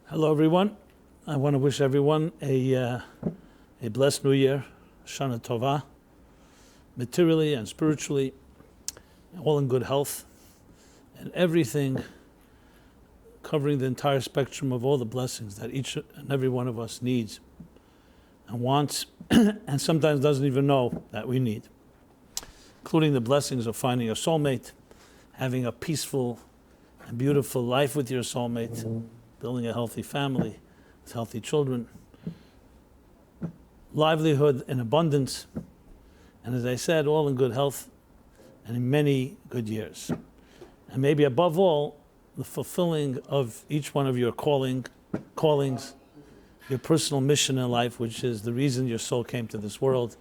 Hello, everyone. I want to wish everyone a blessed New Year, Shana Tova, materially and spiritually, all in good health, and everything covering the entire spectrum of all the blessings that each and every one of us needs and wants, and sometimes doesn't even know that we need, including the blessings of finding a soulmate, having a peaceful and beautiful life with your soulmate, building a healthy family with healthy children, livelihood in abundance, and as I said, all in good health and in many good years. And maybe above all, the fulfilling of each one of your callings, your personal mission in life, which is the reason your soul came to this world,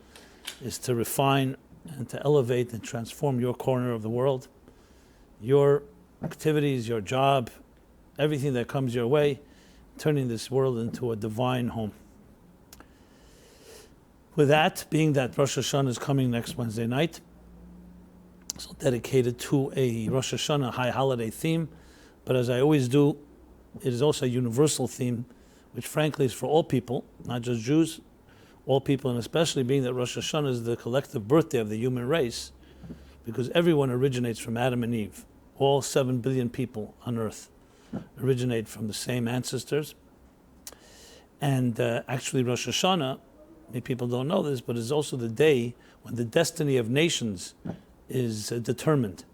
is to refine and to elevate and transform your corner of the world, your activities, your job, everything that comes your way, turning this world into a divine home. With that, being that Rosh Hashanah is coming next Wednesday night, so dedicated to a Rosh Hashanah high holiday theme, but as I always do, it is also a universal theme, which frankly is for all people, not just Jews, all people, and especially being that Rosh Hashanah is the collective birthday of the human race, because everyone originates from Adam and Eve. All 7 billion people on earth originate from the same ancestors. And actually Rosh Hashanah, many people don't know this, but it's also the day when the destiny of nations is determined.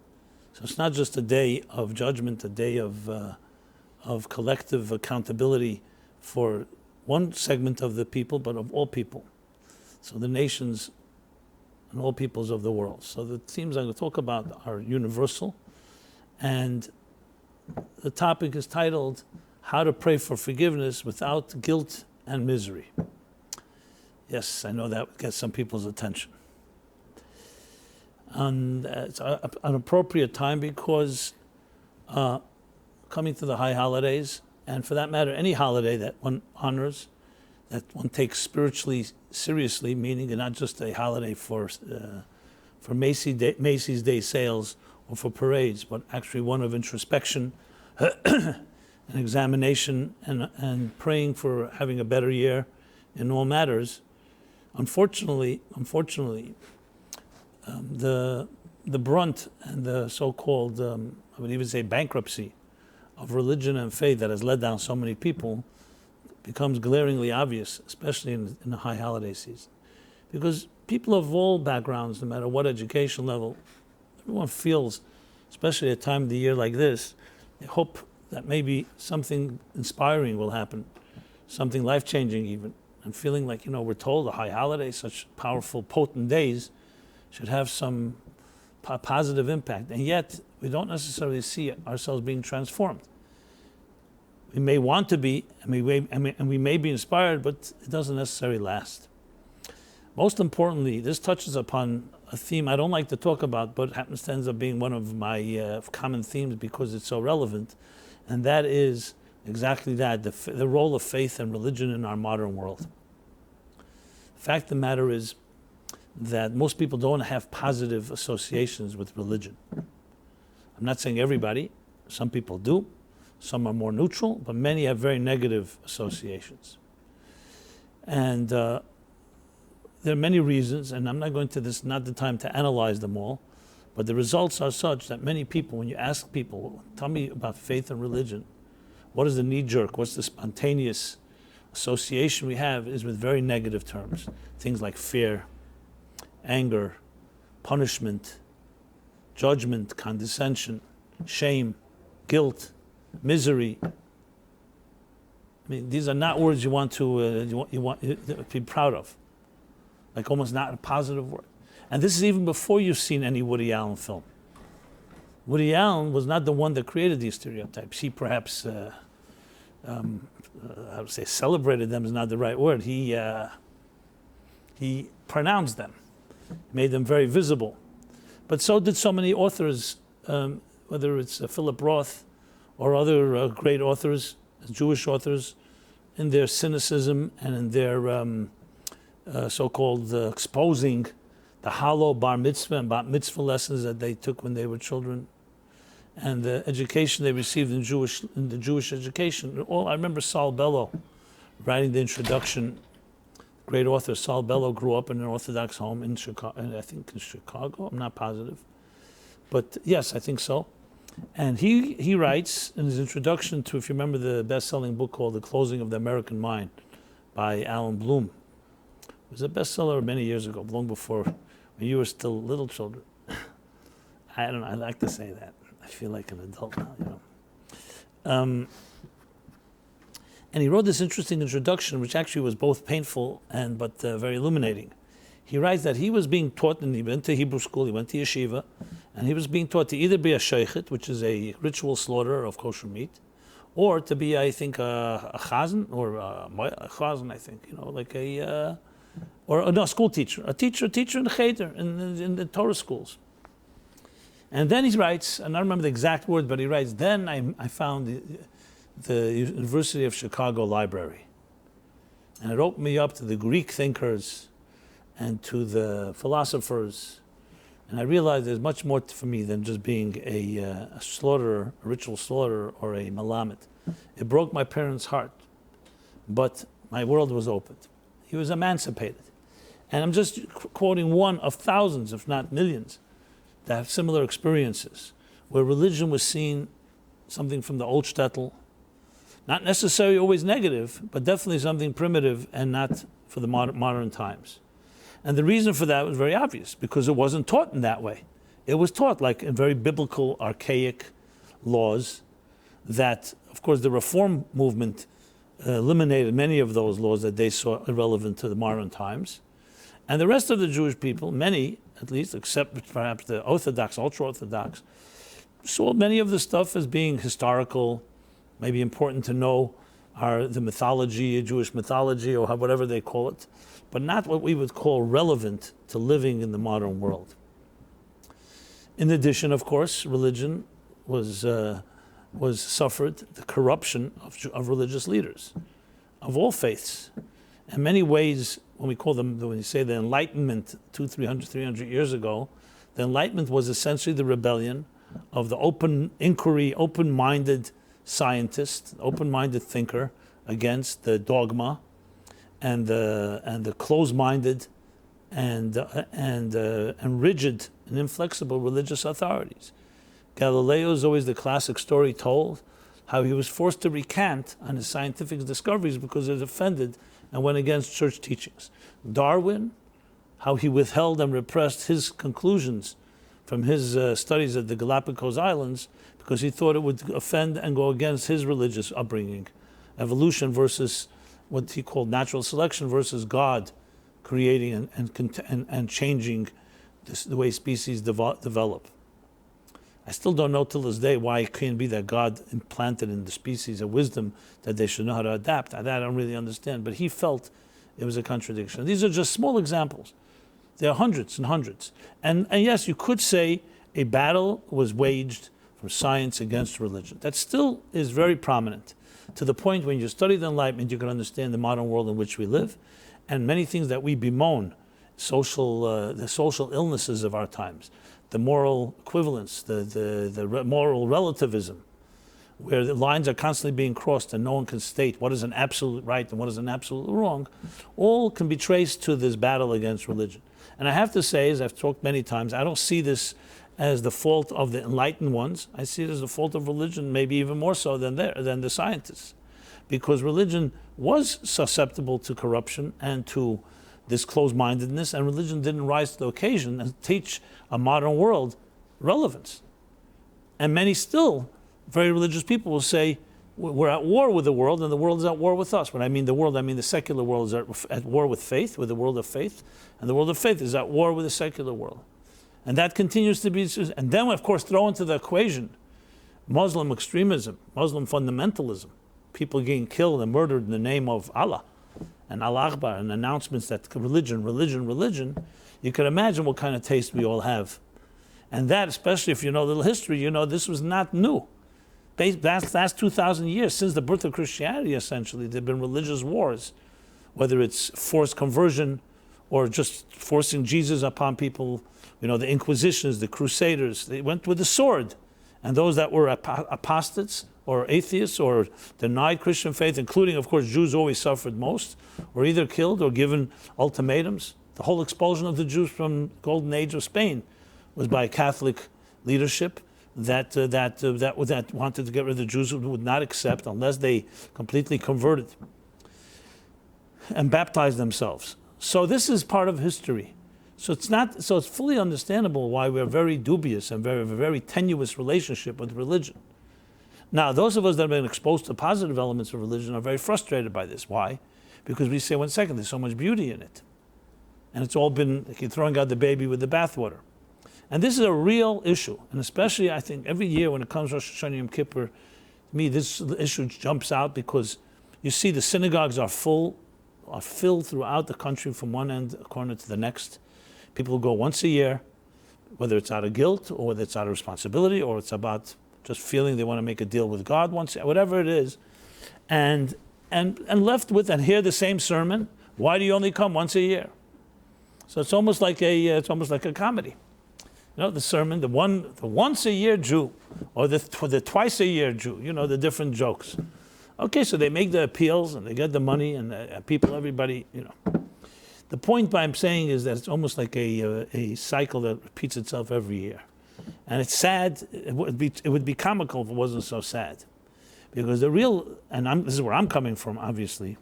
So it's not just a day of judgment, a day of collective accountability for one segment of the people, but of all people. So the nations and all peoples of the world. So the themes I'm going to talk about are universal, and the topic is titled, How to Pray for Forgiveness Without Guilt and Misery. Yes, I know that would get some people's attention. And it's an appropriate time because coming to the high holidays, and for that matter, any holiday that one honors, that one takes spiritually seriously, meaning not just a holiday for Macy's Day sales or for parades, but actually one of introspection, and examination, and praying for having a better year in all matters. Unfortunately, the brunt and the so-called, I would even say bankruptcy of religion and faith that has led down so many people becomes glaringly obvious, especially in the high holiday season. Because people of all backgrounds, no matter what education level, everyone feels, especially at a time of the year like this, they hope that maybe something inspiring will happen, something life-changing even, and feeling like, we're told the high holidays, such powerful, potent days, should have some positive impact. And yet, we don't necessarily see ourselves being transformed. We may want to be, and we may be inspired, but it doesn't necessarily last. Most importantly, this touches upon a theme I don't like to talk about, but happens to end up being one of my common themes because it's so relevant, and that is exactly that, the role of faith and religion in our modern world. The fact of the matter is that most people don't have positive associations with religion. I'm not saying everybody, some people do, some are more neutral, but many have very negative associations. And there are many reasons, and I'm not going to this, not the time to analyze them all, but the results are such that many people, when you ask people, tell me about faith and religion, what is the knee-jerk, what's the spontaneous association we have, is with very negative terms. Things like fear, anger, punishment, judgment, condescension, shame, guilt, misery. I mean, these are not words you want to be proud of. Like almost not a positive word. And this is even before you've seen any Woody Allen film. Woody Allen was not the one that created these stereotypes. He perhaps, I would say celebrated them is not the right word. He pronounced them, made them very visible. But so did so many authors, whether it's Philip Roth or other great authors, Jewish authors, in their cynicism and in their so-called exposing the hollow bar mitzvah and bat mitzvah lessons that they took when they were children, and the education they received in the Jewish education. I remember Saul Bellow writing the introduction. Great author Saul Bellow grew up in an Orthodox home in Chicago, I think in Chicago, I'm not positive. But yes, I think so. And he writes in his introduction to, if you remember the best-selling book called The Closing of the American Mind by Alan Bloom. It was a bestseller many years ago, long before when you were still little children. I don't know, I like to say that. I feel like an adult now, you know. And he wrote this interesting introduction, which actually was both painful but very illuminating. He writes that he was being taught, and he went to Hebrew school, he went to yeshiva, and he was being taught to either be a sheichet, which is a ritual slaughter of kosher meat, or to be, I think, a chazan, or a chazan, I think, you know, like a school teacher, a teacher in the cheder, in the Torah schools. And then he writes, and I don't remember the exact word, but he writes, then I found the University of Chicago library. And it opened me up to the Greek thinkers and to the philosophers. And I realized there's much more for me than just being a slaughterer, a ritual slaughterer, or a malamet. It broke my parents' heart, but my world was opened. He was emancipated. And I'm just quoting one of thousands, if not millions, that have similar experiences, where religion was seen something from the old shtetl, not necessarily always negative, but definitely something primitive and not for the modern times. And the reason for that was very obvious, because it wasn't taught in that way. It was taught like in very biblical, archaic laws that, of course, the Reform movement eliminated many of those laws that they saw irrelevant to the modern times. And the rest of the Jewish people, many at least, except perhaps the Orthodox, ultra-Orthodox, saw many of the stuff as being historical, maybe important to know the mythology, Jewish mythology, or whatever they call it, but not what we would call relevant to living in the modern world. In addition, of course, religion was suffered the corruption of religious leaders, of all faiths. In many ways, when you say the Enlightenment 300 years ago, the Enlightenment was essentially the rebellion of the open inquiry, open-minded scientist, open-minded thinker against the dogma and the closed-minded and rigid and inflexible religious authorities. Galileo is always the classic story told, how he was forced to recant on his scientific discoveries because it offended and went against church teachings. Darwin, how he withheld and repressed his conclusions from his studies at the Galapagos Islands because he thought it would offend and go against his religious upbringing. Evolution versus what he called natural selection versus God creating and changing the way species develop. I still don't know till this day why it can't be that God implanted in the species a wisdom that they should know how to adapt. That I don't really understand, but he felt it was a contradiction. These are just small examples. There are hundreds and hundreds. And yes, you could say a battle was waged from science against religion. That still is very prominent, to the point when you study the Enlightenment, you can understand the modern world in which we live, and many things that we bemoan, the social illnesses of our times, the moral equivalence, the moral relativism, where the lines are constantly being crossed and no one can state what is an absolute right and what is an absolute wrong, all can be traced to this battle against religion. And I have to say, as I've talked many times, I don't see this as the fault of the enlightened ones. I see it as the fault of religion, maybe even more so than the scientists, because religion was susceptible to corruption and to this closed-mindedness, and religion didn't rise to the occasion and teach a modern world relevance. And many still, very religious people will say, we're at war with the world and the world is at war with us. When I mean the world, I mean the secular world is at war with faith, with the world of faith, and the world of faith is at war with the secular world. And that continues to be, and then of course throw into the equation Muslim extremism, Muslim fundamentalism, people getting killed and murdered in the name of Allah, and Allah Akbar, and announcements that religion, you can imagine what kind of taste we all have. And that, especially if you know a little history, you know this was not new. Last 2,000 years, since the birth of Christianity, essentially, there have been religious wars, whether it's forced conversion or just forcing Jesus upon people. You know, the Inquisitions, the Crusaders, they went with the sword And those that were apostates or atheists or denied Christian faith, including, of course, Jews always suffered most, were either killed or given ultimatums. The whole expulsion of the Jews from the golden age of Spain was by Catholic leadership that wanted to get rid of the Jews, who would not accept unless they completely converted and baptized themselves. So this is part of history. So it's fully understandable why we're very dubious and very tenuous relationship with religion. Now, those of us that have been exposed to positive elements of religion are very frustrated by this. Why? Because we say, 1 second, there's so much beauty in it. And it's all been like you're throwing out the baby with the bathwater. And this is a real issue. And especially, I think, every year when it comes to Rosh Hashanah Yom Kippur, to me, this issue jumps out because you see the synagogues are filled throughout the country from one end corner to the next. People go once a year, whether it's out of guilt or whether it's out of responsibility or it's about just feeling they want to make a deal with God once, whatever it is, and left with and hear the same sermon. Why do you only come once a year? So it's almost like a comedy. You know, the sermon, the once a year Jew, or the twice a year Jew. You know, the different jokes. Okay, so they make the appeals and they get the money and people, everybody. You know, the point I'm saying is that it's almost like a cycle that repeats itself every year, and it's sad. It would be comical if it wasn't so sad, because the real this is where I'm coming from. Obviously,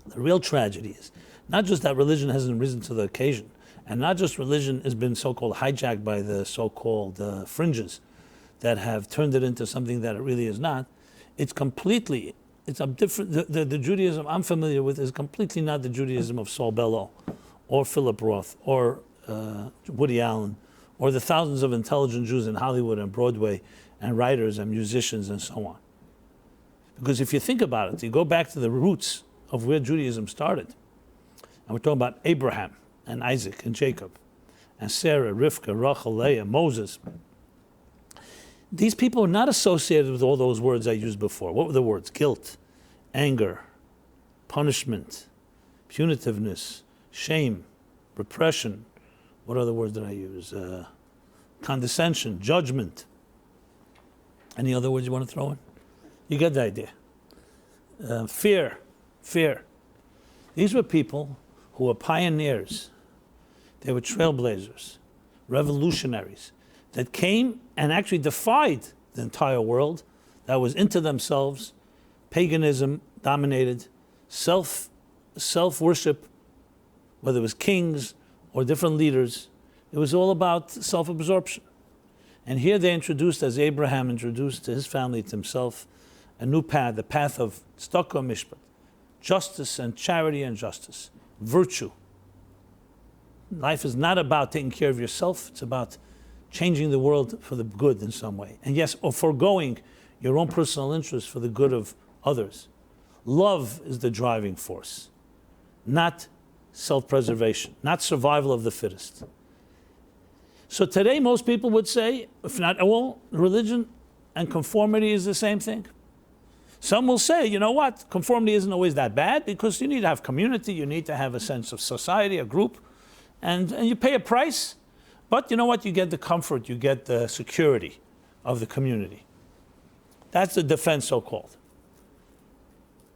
the real tragedy is not just that religion hasn't risen to the occasion, and not just religion has been so-called hijacked by the so-called fringes that have turned it into something that it really is not. It's a different, the Judaism I'm familiar with is completely not the Judaism of Saul Bellow or Philip Roth or Woody Allen or the thousands of intelligent Jews in Hollywood and Broadway and writers and musicians and so on. Because if you think about it, you go back to the roots of where Judaism started, and we're talking about Abraham and Isaac and Jacob and Sarah, Rivka, Rachel, Leah, Moses. These people are not associated with all those words I used before. What were the words? Guilt, anger, punishment, punitiveness, shame, repression. What other words did I use? Condescension, judgment. Any other words you want to throw in? You get the idea. Fear. These were people who were pioneers. They were trailblazers, revolutionaries, that came and actually defied the entire world, that was into themselves, paganism dominated, self-worship, whether it was kings or different leaders. It was all about self-absorption. And here they introduced, as Abraham introduced to his family, to himself, a new path, the path of tzedakah mishpat, justice and charity and justice, virtue. Life is not about taking care of yourself, it's about changing the world for the good in some way. And yes, or foregoing your own personal interests for the good of others. Love is the driving force, not self-preservation, not survival of the fittest. So today most people would say, if not all, religion and conformity is the same thing. Some will say, you know what, conformity isn't always that bad because you need to have community, you need to have a sense of society, a group, and you pay a price. But you know what? You get the comfort, you get the security of the community. That's the defense, so-called.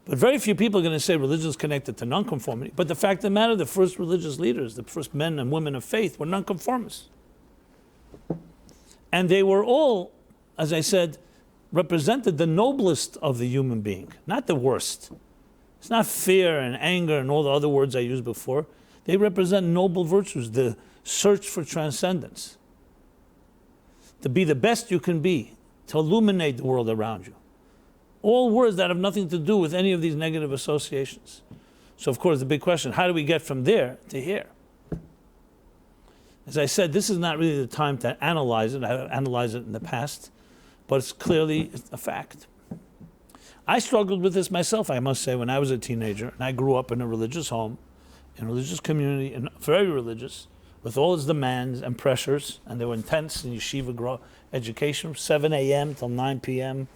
But very few people are going to say religion is connected to non-conformity. But the fact of the matter, the first religious leaders, the first men and women of faith, were non-conformists. And they were all, as I said, represented the noblest of the human being, not the worst. It's not fear and anger and all the other words I used before. They represent noble virtues, the search for transcendence, to be the best you can be, to illuminate the world around you. All words that have nothing to do with any of these negative associations. So of course the big question, how do we get from there to here? As I said, this is not really the time to analyze it. I analyzed it in the past, but it's clearly a fact. I struggled with this myself, I must say, when I was a teenager, and I grew up in a religious home, in a religious community, and very religious, with all its demands and pressures, and they were intense in yeshiva education, 7 a.m. till 9 p.m.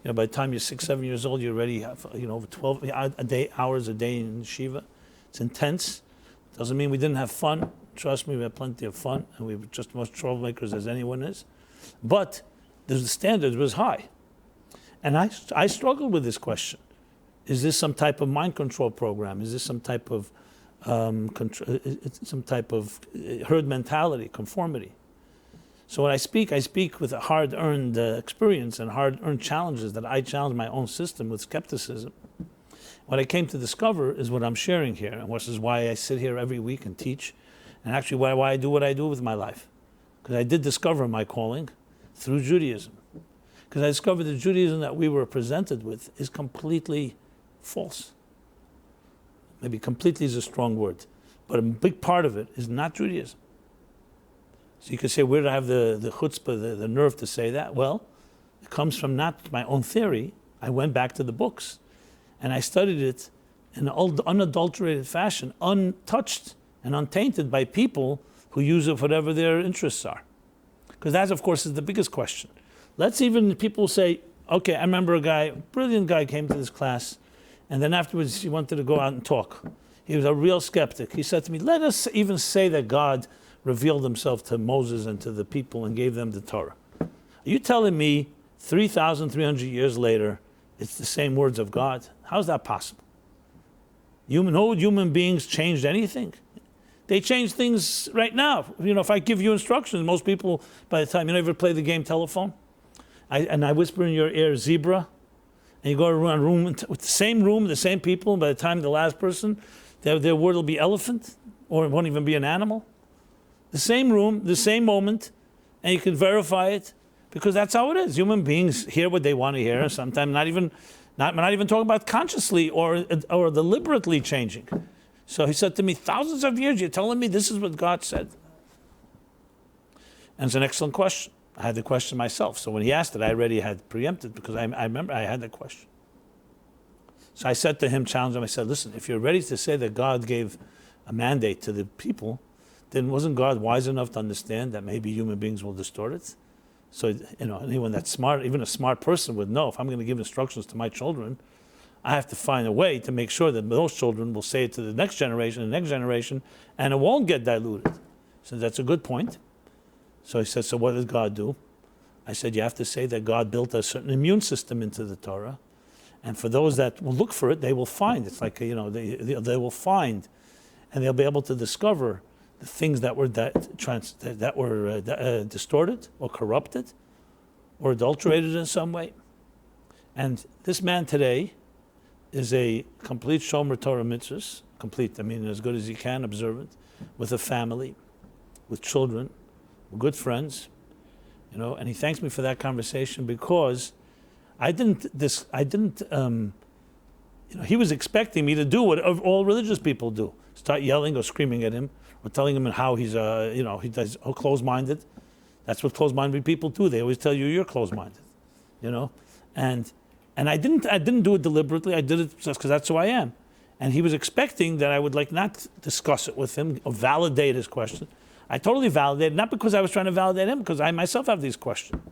You know, by the time you're 6, 7 years old, you already have, over 12 hours a day in yeshiva. It's intense. Doesn't mean we didn't have fun. Trust me, we had plenty of fun, and we were just as much troublemakers as anyone is. But the standard was high. And I struggled with this question. Is this some type of mind control program? Is this some type of herd mentality, conformity? So when I speak with a hard-earned experience and hard-earned challenges that I challenge my own system with skepticism. What I came to discover is what I'm sharing here, and which is why I sit here every week and teach, and actually why I do what I do with my life. Because I did discover my calling through Judaism. Because I discovered the Judaism that we were presented with is completely false. Maybe completely is a strong word, but a big part of it is not Judaism. So you could say, where did I have the chutzpah, the nerve to say that? Well, it comes from not my own theory. I went back to the books, and I studied it in an unadulterated fashion, untouched and untainted by people who use it for whatever their interests are. Because that, of course, is the biggest question. Let's even people say, okay, I remember a brilliant guy came to this class, and then afterwards he wanted to go out and talk. He was a real skeptic. He said to me, let us even say that God revealed himself to Moses and to the people and gave them the Torah. Are you telling me 3,300 years later, it's the same words of God? How's that possible? No human beings changed anything. They change things right now. If I give you instructions, most people, by the time, ever play the game telephone? I whisper in your ear, zebra, and you go around a room with the same people, and by the time the last person, their word will be elephant, or it won't even be an animal. The same room, the same moment, and you can verify it, because that's how it is. Human beings hear what they want to hear, and sometimes not even talking about consciously or deliberately changing. So he said to me, thousands of years, you're telling me this is what God said? And it's an excellent question. I had the question myself. So when he asked it, I already had preempted, because I remember I had the question. So I said to him, challenged him, I said, listen, if you're ready to say that God gave a mandate to the people, then wasn't God wise enough to understand that maybe human beings will distort it? So, anyone that's smart, even a smart person would know, if I'm going to give instructions to my children, I have to find a way to make sure that those children will say it to the next generation, and it won't get diluted. So that's a good point. So he said, so what did God do? I said, you have to say that God built a certain immune system into the Torah, and for those that will look for it, they will find. It's like, they will find, and they'll be able to discover the things that were distorted or corrupted or adulterated in some way. And this man today is a complete shomer Torah mitzvahs, as good as he can, observant, with a family, with children, with good friends, and he thanks me for that conversation, because he was expecting me to do what all religious people do, start yelling or screaming at him, or telling him how he's he's closed-minded. That's what closed-minded people do. They always tell you you're closed-minded, and I didn't do it deliberately. I did it just because that's who I am. And he was expecting that I would not discuss it with him or validate his question. I totally validated, not because I was trying to validate him, because I myself have these questions.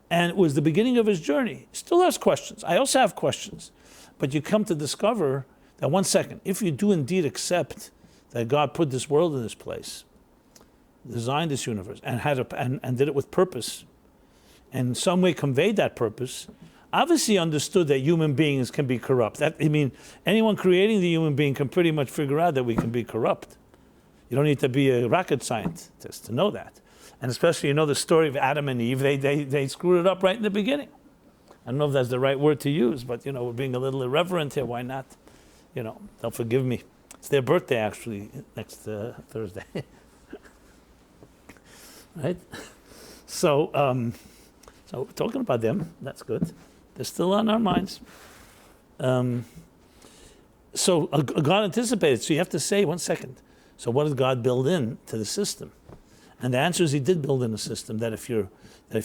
And it was the beginning of his journey. He still has questions. I also have questions. But you come to discover that, one second, if you do indeed accept that God put this world in this place, designed this universe, and did it with purpose, and in some way conveyed that purpose, obviously understood that human beings can be corrupt. Anyone creating the human being can pretty much figure out that we can be corrupt. You don't need to be a rocket scientist to know that. And especially, the story of Adam and Eve, they screwed it up right in the beginning. I don't know if that's the right word to use, but, we're being a little irreverent here. Why not? They'll forgive me. It's their birthday, actually, next Thursday. Right? So talking about them, that's good. They're still on our minds. So God anticipated. So you have to say, one second, so what did God build in to the system? And the answer is, he did build in a system that if you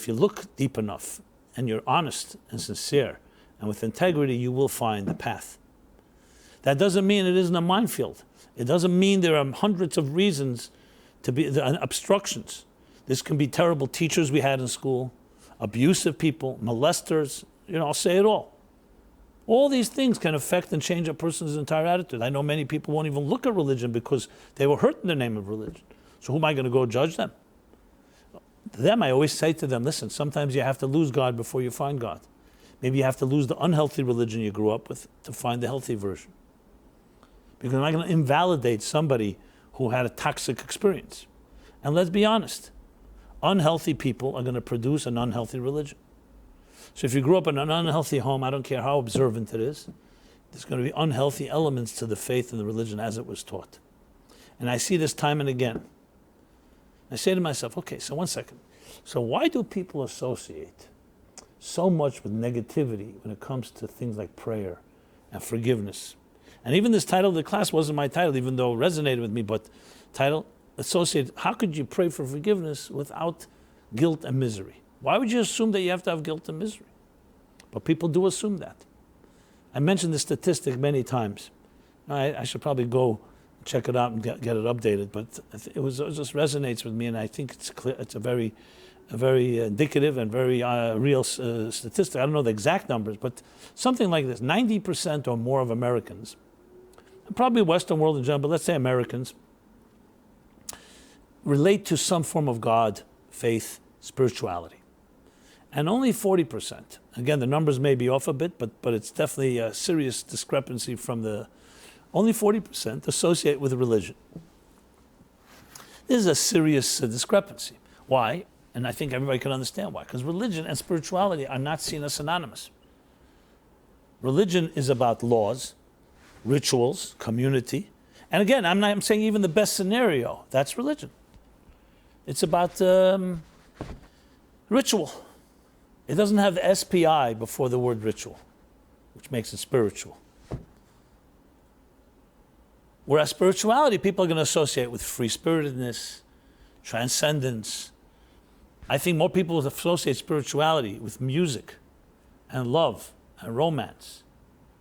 look deep enough and you're honest and sincere and with integrity, you will find the path. That doesn't mean it isn't a minefield. It doesn't mean there are hundreds of reasons to be obstructions. This can be terrible teachers we had in school, abusive people, molesters, I'll say it all. All these things can affect and change a person's entire attitude. I know many people won't even look at religion because they were hurt in the name of religion. So who am I going to go judge them? them, I always say to them, listen, sometimes you have to lose God before you find God. Maybe you have to lose the unhealthy religion you grew up with to find the healthy version. Because I'm not going to invalidate somebody who had a toxic experience. And let's be honest, unhealthy people are going to produce an unhealthy religion. So if you grew up in an unhealthy home, I don't care how observant it is, there's going to be unhealthy elements to the faith and the religion as it was taught. And I see this time and again. I say to myself, okay, so one second. So why do people associate so much with negativity when it comes to things like prayer and forgiveness? And even this title of the class wasn't my title, even though it resonated with me, but title associated, how could you pray for forgiveness without guilt and misery? Why would you assume that you have to have guilt and misery? But people do assume that. I mentioned this statistic many times. I should probably go check it out and get it updated, but it just resonates with me, and I think it's clear. It's a very indicative and very real statistic. I don't know the exact numbers, but something like this: 90% or more of Americans, and probably Western world in general, but let's say Americans, relate to some form of God, faith, spirituality, and only 40%. Again, the numbers may be off a bit, but it's definitely a serious discrepancy from the. Only 40% associate with religion. This is a serious discrepancy. Why? And I think everybody can understand why. Because religion and spirituality are not seen as synonymous. Religion is about laws, rituals, community. And again, I'm saying even the best scenario, that's religion. It's about ritual. It doesn't have the SPI before the word ritual, which makes it spiritual. Whereas spirituality, people are going to associate with free-spiritedness, transcendence. I think more people associate spirituality with music and love and romance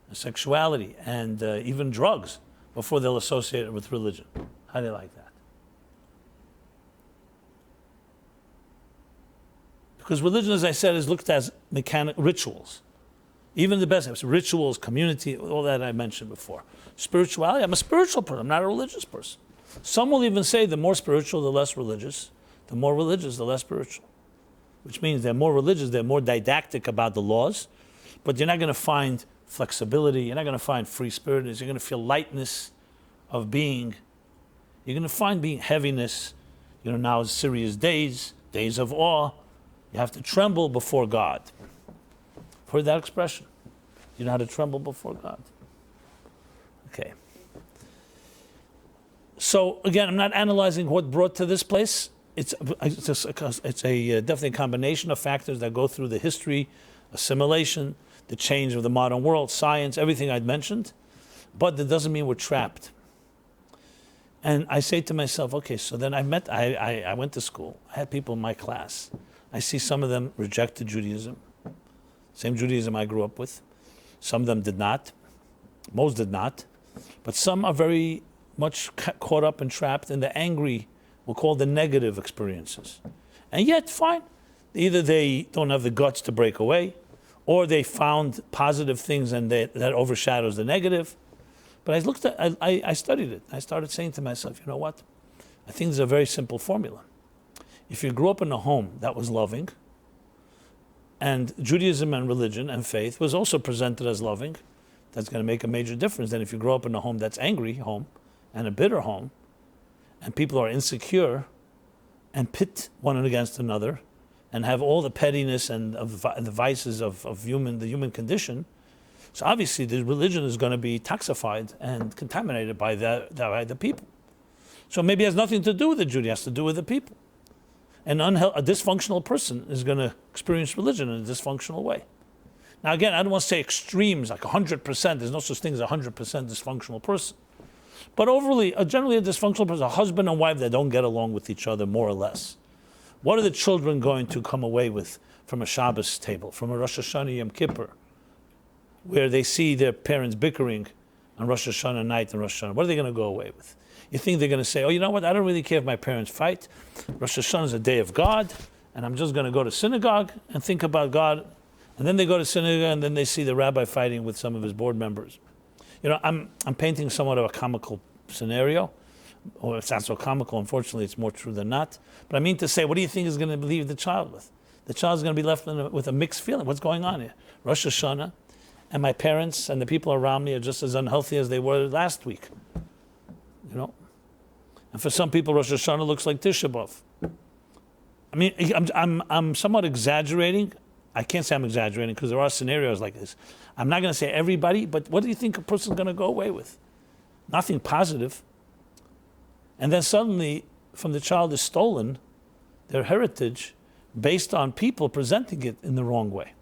and sexuality and even drugs before they'll associate it with religion. How do you like that? Because religion, as I said, is looked at as mechanic rituals. Even the best rituals, community, all that I mentioned before. Spirituality, I'm a spiritual person, I'm not a religious person. Some will even say the more spiritual, the less religious. The more religious, the less spiritual. Which means they're more religious, they're more didactic about the laws, but you're not going to find flexibility, you're not going to find free-spiritedness, you're going to feel lightness of being. You're going to find being heaviness. Now it's serious days, days of awe. You have to tremble before God. Heard that expression? You know how to tremble before God. Okay. So again, I'm not analyzing what brought to this place. It's definitely a combination of factors that go through the history, assimilation, the change of the modern world, science, everything I'd mentioned. But that doesn't mean we're trapped. And I say to myself, okay, so then I went to school. I had people in my class. I see some of them rejected Judaism. Same Judaism I grew up with. Some of them did not. Most did not. But some are very much caught up and trapped in the angry, we'll call the negative experiences. And yet, fine. Either they don't have the guts to break away, or they found positive things and that overshadows the negative. But I studied it. I started saying to myself, you know what? I think there's a very simple formula. If you grew up in a home that was loving, and Judaism and religion and faith was also presented as loving, that's going to make a major difference than if you grow up in a home that's angry home and a bitter home, and people are insecure and pit one against another and have all the pettiness and the vices of the human condition. So obviously the religion is going to be toxified and contaminated by the people. So maybe it has nothing to do with the Judaism, it has to do with the people. A dysfunctional person is going to experience religion in a dysfunctional way. Now again, I don't want to say extremes, like 100%. There's no such thing as a 100% dysfunctional person. But generally a dysfunctional person, a husband and wife that don't get along with each other, more or less. What are the children going to come away with from a Shabbos table, from a Rosh Hashanah Yom Kippur, where they see their parents bickering on Rosh Hashanah night and Rosh Hashanah? What are they going to go away with? You think they're going to say, oh, you know what, I don't really care if my parents fight. Rosh Hashanah is a day of God, and I'm just going to go to synagogue and think about God. And then they go to synagogue, and then they see the rabbi fighting with some of his board members. I'm painting somewhat of a comical scenario, or it sounds so comical, unfortunately it's more true than not. But I mean to say, what do you think is going to leave the child with? The child's going to be left with a mixed feeling. What's going on here? Rosh Hashanah, and my parents and the people around me are just as unhealthy as they were last week. You know? And for some people, Rosh Hashanah looks like Tisha B'Av. I mean, I'm somewhat exaggerating. I can't say I'm exaggerating because there are scenarios like this. I'm not going to say everybody, but what do you think a person's going to go away with? Nothing positive. And then suddenly, from the child is stolen their heritage based on people presenting it in the wrong way.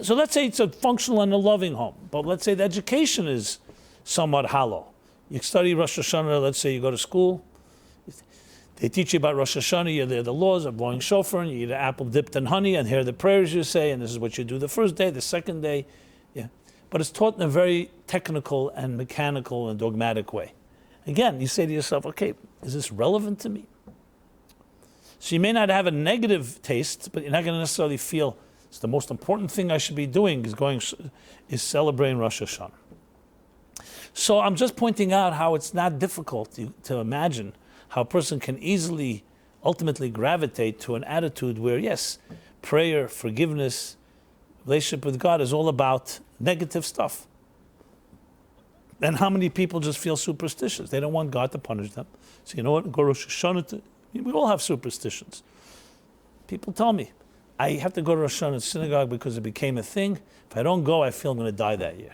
So let's say it's a functional and a loving home, but let's say the education is somewhat hollow. You study Rosh Hashanah, let's say you go to school, they teach you about Rosh Hashanah, you hear the laws of blowing shofar, and you eat an apple dipped in honey, and hear the prayers you say, and this is what you do the first day, the second day. Yeah. But it's taught in a very technical and mechanical and dogmatic way. Again, you say to yourself, okay, is this relevant to me? So you may not have a negative taste, but you're not going to necessarily feel it's the most important thing I should be doing is celebrating Rosh Hashanah. So I'm just pointing out how it's not difficult to imagine how a person can easily, ultimately gravitate to an attitude where, yes, prayer, forgiveness, relationship with God is all about negative stuff. And how many people just feel superstitious? They don't want God to punish them. So you know what? Go Rosh Hashanah. We all have superstitions. People tell me, I have to go to Rosh Hashanah synagogue because it became a thing. If I don't go, I feel I'm going to die that year.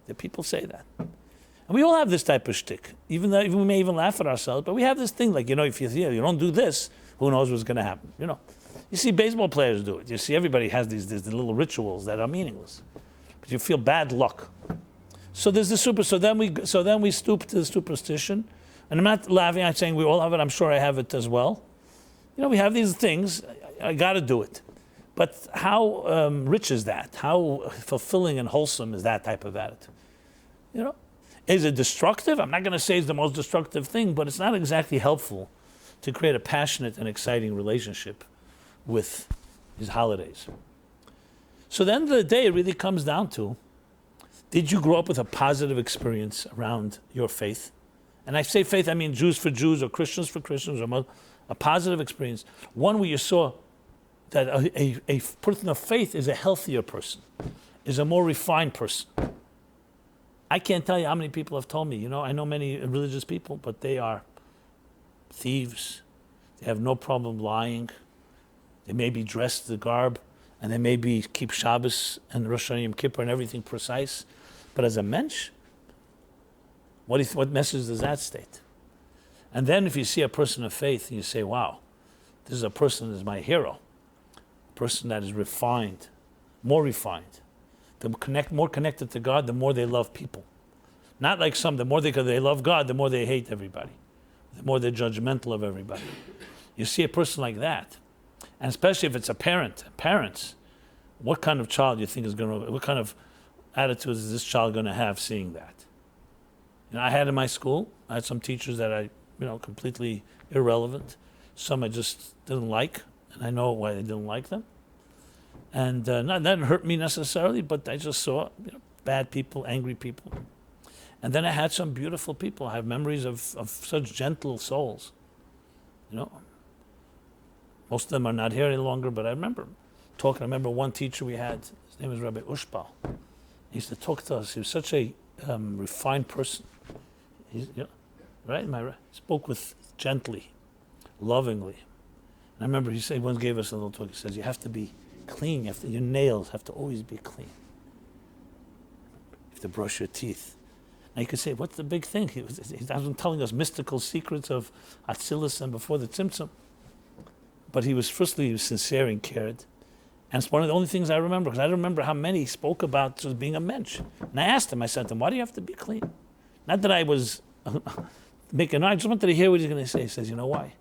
The people say that. And we all have this type of shtick. Even we may even laugh at ourselves, but we have this thing like, if you don't do this, who knows what's going to happen? You see baseball players do it. You see everybody has these little rituals that are meaningless. But you feel bad luck. So there's the so then we stoop to the superstition. And I'm not laughing, I'm saying we all have it, I'm sure I have it as well. We have these things, I got to do it. But how rich is that? How fulfilling and wholesome is that type of attitude? Is it destructive? I'm not going to say it's the most destructive thing, but it's not exactly helpful to create a passionate and exciting relationship with these holidays. So at the end of the day, it really comes down to, did you grow up with a positive experience around your faith? And I say faith, I mean Jews for Jews or Christians for Christians, or a positive experience. One where you saw that a person of faith is a healthier person, is a more refined person. I can't tell you how many people have told me, I know many religious people, but they are thieves. They have no problem lying. They may be dressed the garb, and they may keep Shabbos and Rosh Hashanah Yom Kippur and everything precise. But as a mensch, what message does that state? And then if you see a person of faith, you say, wow, this is a person that is my hero. A person that is refined, more refined. More connected to God, the more they love people. Not like the more they love God, the more they hate everybody. The more they're judgmental of everybody. You see a person like that, and especially if it's a parents, what kind of child do you think what kind of attitude is this child going to have seeing that? I had in my school, I had some teachers that I, completely irrelevant. Some I just didn't like, and I know why I didn't like them. And that didn't hurt me necessarily, but I just saw bad people, angry people. And then I had some beautiful people. I have memories of such gentle souls. Most of them are not here any longer, but I remember talking. I remember one teacher we had, his name was Rabbi Ushbal. He used to talk to us. He was such a refined person. Right? He spoke with gently, lovingly. And I remember he once gave us a little talk. He says, you have to be clean. Your nails have to always be clean. You have to brush your teeth. Now you could say, what's the big thing? He wasn't telling us mystical secrets of Atzilus and before the Tzimtzum. But he was sincere and cared. And it's one of the only things I remember, because I remember how many he spoke about just being a mensch. And I asked him, I said to him, why do you have to be clean? Not that I was I just wanted to hear what he's going to say. He says, you know why?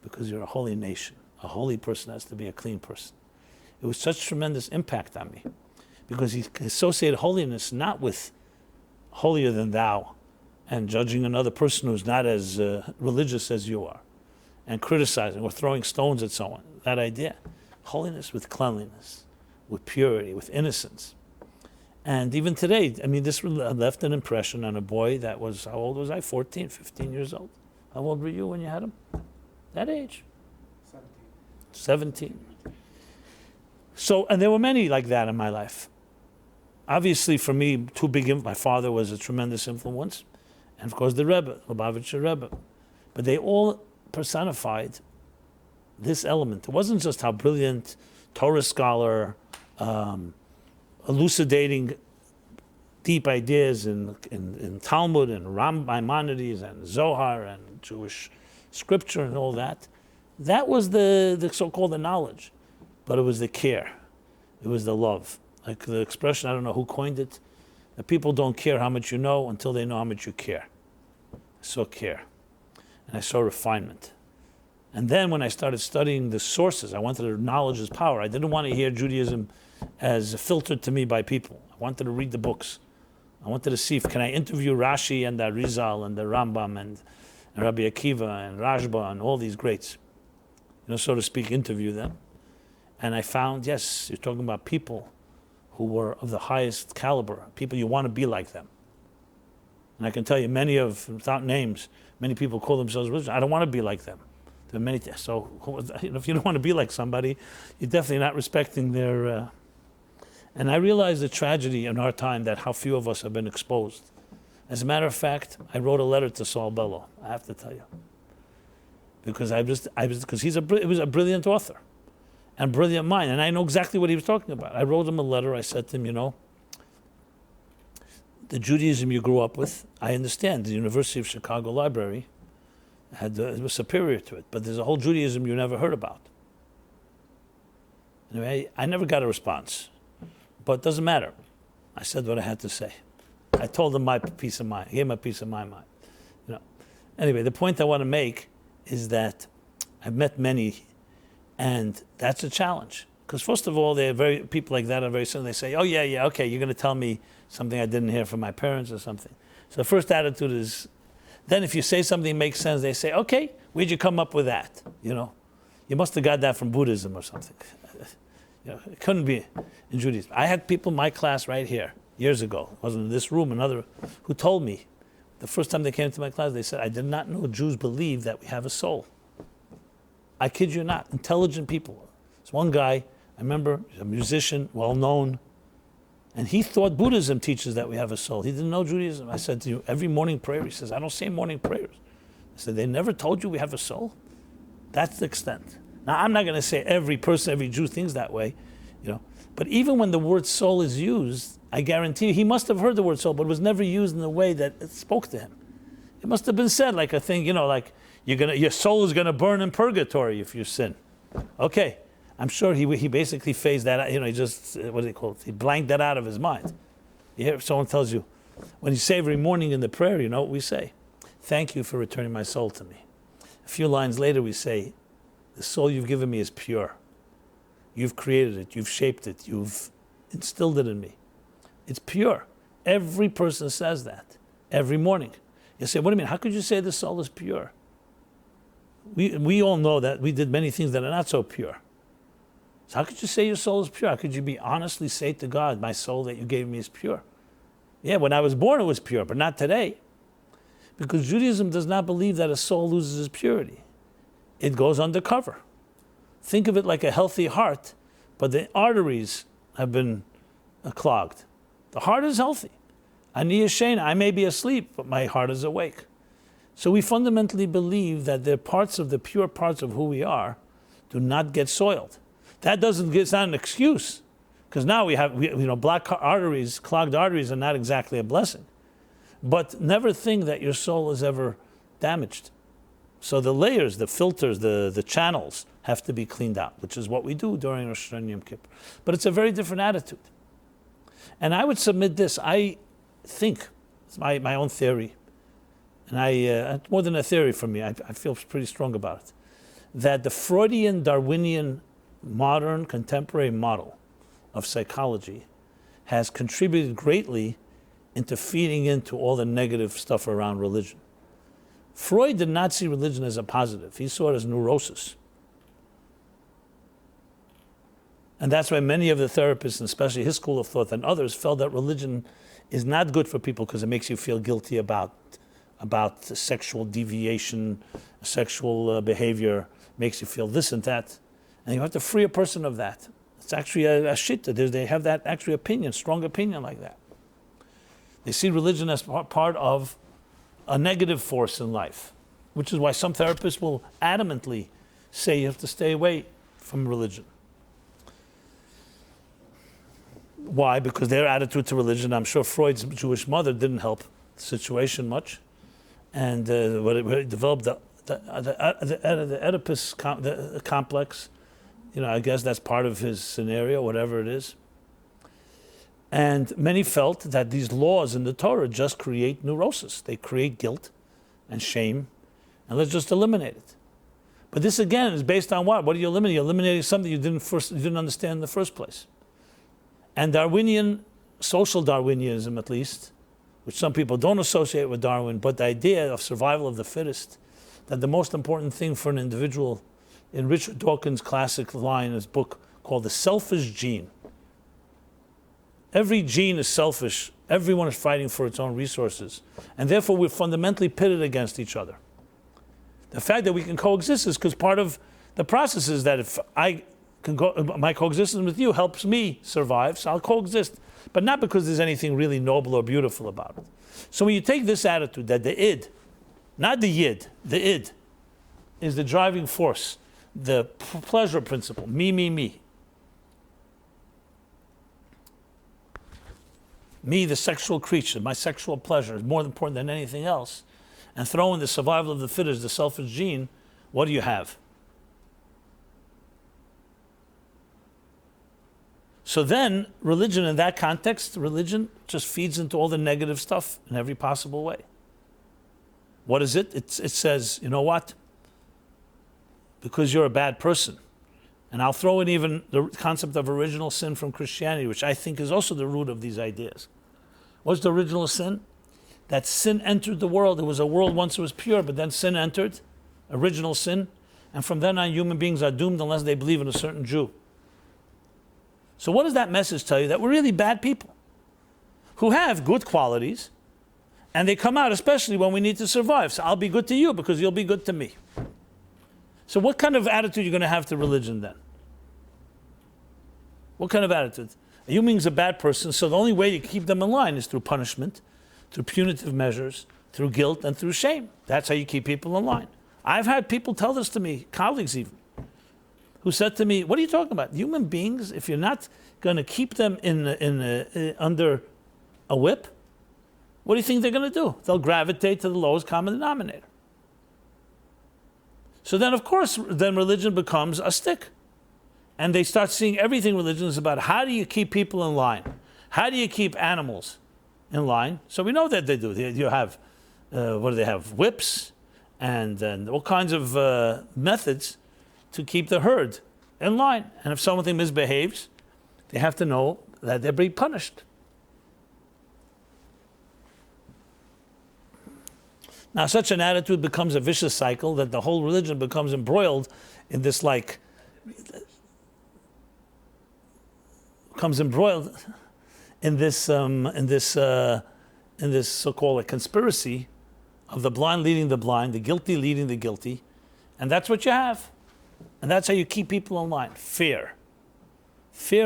Because you're a holy nation. A holy person has to be a clean person. It was such tremendous impact on me, because he associated holiness not with holier than thou and judging another person who's not as religious as you are and criticizing or throwing stones at someone. That idea. Holiness with cleanliness, with purity, with innocence. And even today, I mean, this left an impression on a boy that was, how old was I? 14, 15 years old. How old were you when you had him? That age? 17. So, and there were many like that in my life. Obviously, for me, my father was a tremendous influence. And of course, the Rebbe, Lubavitcher Rebbe. But they all personified this element. It wasn't just how brilliant, Torah scholar, elucidating deep ideas in Talmud and Maimonides and Zohar and Jewish scripture and all that. That was the so-called the knowledge. But it was the care. It was the love. Like the expression, I don't know who coined it, that people don't care how much you know until they know how much you care. I saw care. And I saw refinement. And then when I started studying the sources, I wanted to knowledge as power. I didn't want to hear Judaism as filtered to me by people. I wanted to read the books. I wanted to see if can I interview Rashi and the Arizal and the Rambam and Rabbi Akiva and Rashba and all these greats. So to speak, interview them. And I found, yes, you're talking about people who were of the highest caliber, people you want to be like them. And I can tell you without names, many people call themselves religious. I don't want to be like them. There are many. So if you don't want to be like somebody, you're definitely not respecting their. And I realized the tragedy in our time that how few of us have been exposed. As a matter of fact, I wrote a letter to Saul Bellow. I have to tell you, because because he was a brilliant author, and brilliant mind, and I know exactly what he was talking about. I wrote him a letter. I said to him, the Judaism you grew up with, I understand. The University of Chicago Library it was superior to it, but there's a whole Judaism you never heard about. Anyway, I never got a response, but it doesn't matter. I said what I had to say. I told him my peace of mind. I gave him a piece of my mind. Anyway, the point I want to make is that I've met many, and that's a challenge. Because first of all, people like that are very simple. They say, oh yeah, okay, you're going to tell me something I didn't hear from my parents or something. So the first attitude is, then if you say something makes sense, they say, okay, where'd you come up with that? You must have got that from Buddhism or something. It couldn't be in Judaism. I had people in my class right here years ago, it wasn't in this room, another, who told me, the first time they came to my class, they said, I did not know Jews believe that we have a soul. I kid you not, intelligent people. There's one guy, I remember, he's a musician, well-known, and he thought Buddhism teaches that we have a soul. He didn't know Judaism. I said to you, every morning prayer, he says, I don't say morning prayers. I said, they never told you we have a soul? That's the extent. Now, I'm not going to say every person, every Jew thinks that way, but even when the word soul is used, I guarantee you, he must have heard the word soul, but it was never used in the way that it spoke to him. It must have been said like a thing, like your soul is going to burn in purgatory if you sin. Okay. I'm sure he basically phased that out, he just, what do they call it? He blanked that out of his mind. You hear someone tells you, when you say every morning in the prayer, you know what we say? Thank you for returning my soul to me. A few lines later we say, the soul you've given me is pure. You've created it, you've shaped it, you've instilled it in me. It's pure. Every person says that every morning. You say, what do you mean? How could you say the soul is pure? We all know that we did many things that are not so pure. So how could you say your soul is pure? How could you be honestly say to God, my soul that you gave me is pure? Yeah, when I was born it was pure, but not today. Because Judaism does not believe that a soul loses its purity. It goes undercover. Think of it like a healthy heart, but the arteries have been clogged. The heart is healthy. Ani yashena, I may be asleep, but my heart is awake. So we fundamentally believe that the parts of the pure parts of who we are do not get soiled. It's not an excuse, because now we have blocked arteries, clogged arteries are not exactly a blessing. But never think that your soul is ever damaged. So the layers, the filters, the channels have to be cleaned out, which is what we do during Rosh Hashanah and Yom Kippur. But it's a very different attitude. And I would submit this, I think, it's my own theory, and it's more than a theory for me, I feel pretty strong about it, that the Freudian, Darwinian, modern, contemporary model of psychology has contributed greatly into feeding into all the negative stuff around religion. Freud did not see religion as a positive. He saw it as neurosis. And that's why many of the therapists, and especially his school of thought and others, felt that religion is not good for people because it makes you feel guilty about sexual deviation, sexual behavior, makes you feel this and that. And you have to free a person of that. It's actually a shitta. They have that actually opinion, strong opinion like that. They see religion as part of a negative force in life, which is why some therapists will adamantly say you have to stay away from religion. Why? Because their attitude to religion, I'm sure Freud's Jewish mother didn't help the situation much. And it developed the Oedipus complex. I guess that's part of his scenario, whatever it is. And many felt that these laws in the Torah just create neurosis. They create guilt and shame, and let's just eliminate it. But this again is based on what? What are you eliminating? You're eliminating something you didn't understand in the first place. And Darwinian, social Darwinism at least, which some people don't associate with Darwin, but the idea of survival of the fittest, that the most important thing for an individual, in Richard Dawkins' classic line in his book called The Selfish Gene. Every gene is selfish. Everyone is fighting for its own resources. And therefore we're fundamentally pitted against each other. The fact that we can coexist is because part of the process is that if I can my coexistence with you helps me survive, so I'll coexist. But not because there's anything really noble or beautiful about it. So when you take this attitude that the id, not the yid, the id, is the driving force, the pleasure principle, me. Me, the sexual creature, my sexual pleasure is more important than anything else. And throw in the survival of the fittest, the selfish gene, what do you have? So then, religion in that context, religion just feeds into all the negative stuff in every possible way. What is it? It says, you know what? Because you're a bad person. And I'll throw in even the concept of original sin from Christianity, which I think is also the root of these ideas. What's the original sin? That sin entered the world. It was a world once it was pure, but then sin entered, original sin. And from then on, human beings are doomed unless they believe in a certain Jew. So what does that message tell you? That we're really bad people who have good qualities, and they come out especially when we need to survive. So I'll be good to you because you'll be good to me. So what kind of attitude are you going to have to religion then? What kind of attitude? A human is a bad person, so the only way to keep them in line is through punishment, through punitive measures, through guilt, and through shame. That's how you keep people in line. I've had people tell this to me, colleagues even, who said to me, what are you talking about? Human beings, if you're not going to keep them under a whip, what do you think they're going to do? They'll gravitate to the lowest common denominator. So then, of course, then religion becomes a stick. And they start seeing everything religion is about. How do you keep people in line? How do you keep animals in line? So we know that they do. You have, what do they have? Whips and all kinds of methods to keep the herd in line. And if something misbehaves, they have to know that they're being punished. Now, such an attitude becomes a vicious cycle that the whole religion becomes embroiled in this, in this so-called conspiracy of the blind leading the blind, the guilty leading the guilty, and that's what you have, and that's how you keep people in line. Fear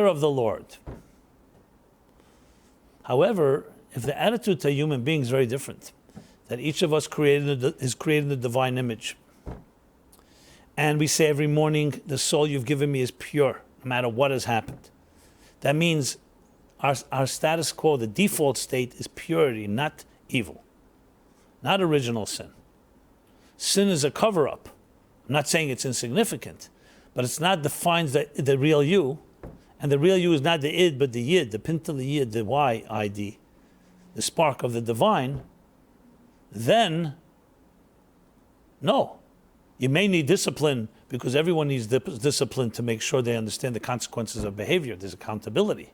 of the Lord. However, if the attitude to a human being is very different, that each of us is created in the divine image. And we say every morning, the soul you've given me is pure, no matter what has happened. That means our status quo, the default state, is purity, not evil, not original sin. Sin is a cover-up. I'm not saying it's insignificant, but it's not defines the real you. And the real you is not the id, but the yid, the pinta yid, the Y-I-D, the spark of the divine. Then, no. You may need discipline because everyone needs discipline to make sure they understand the consequences of behavior. There's accountability.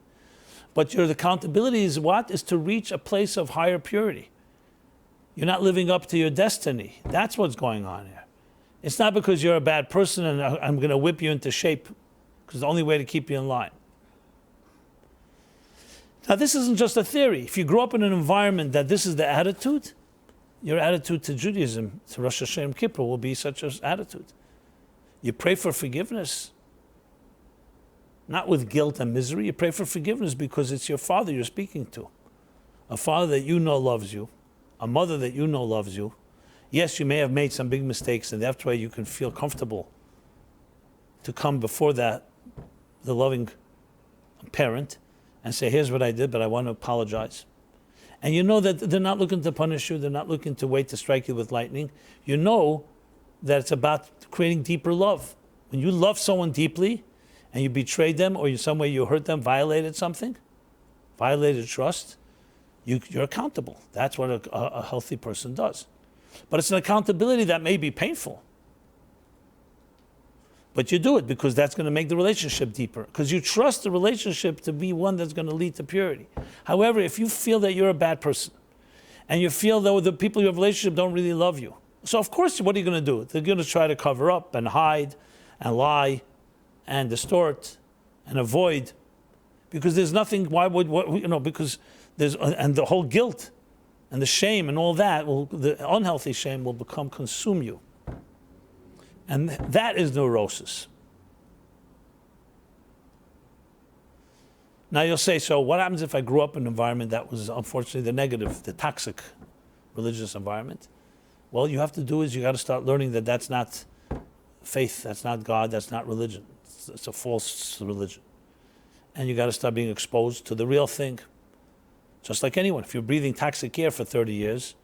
But your accountability is what? Is to reach a place of higher purity. You're not living up to your destiny. That's what's going on here. It's not because you're a bad person and I'm going to whip you into shape because it's the only way to keep you in line. Now, this isn't just a theory. If you grow up in an environment that this is the attitude, your attitude to Judaism, to Rosh Hashanah Kippur, will be such an attitude. You pray for forgiveness, not with guilt and misery. You pray for forgiveness because it's your father you're speaking to. A father that you know loves you, a mother that you know loves you. Yes, you may have made some big mistakes, and that's why you can feel comfortable to come before that, the loving parent, and say, here's what I did, but I want to apologize. And you know that they're not looking to punish you, they're not looking to wait to strike you with lightning. You know that it's about creating deeper love. When you love someone deeply, and you betrayed them, or in some way you hurt them, violated something, violated trust, you're accountable. That's what a healthy person does. But it's an accountability that may be painful. But you do it because that's going to make the relationship deeper, because you trust the relationship to be one that's going to lead to purity. However, if you feel that you're a bad person, and you feel that the people you have a relationship don't really love you, so of course, what are you going to do? They're going to try to cover up and hide and lie and distort and avoid, because there's nothing. Because there's, and the whole guilt and the shame and all that, the unhealthy shame will consume you. And that is neurosis. Now you'll say, so what happens if I grew up in an environment that was unfortunately the negative, the toxic religious environment? Well, you have to do is you got to start learning that that's not faith, that's not God, that's not religion. It's a false religion. And you got to start being exposed to the real thing. Just like anyone, if you're breathing toxic air for 30 years,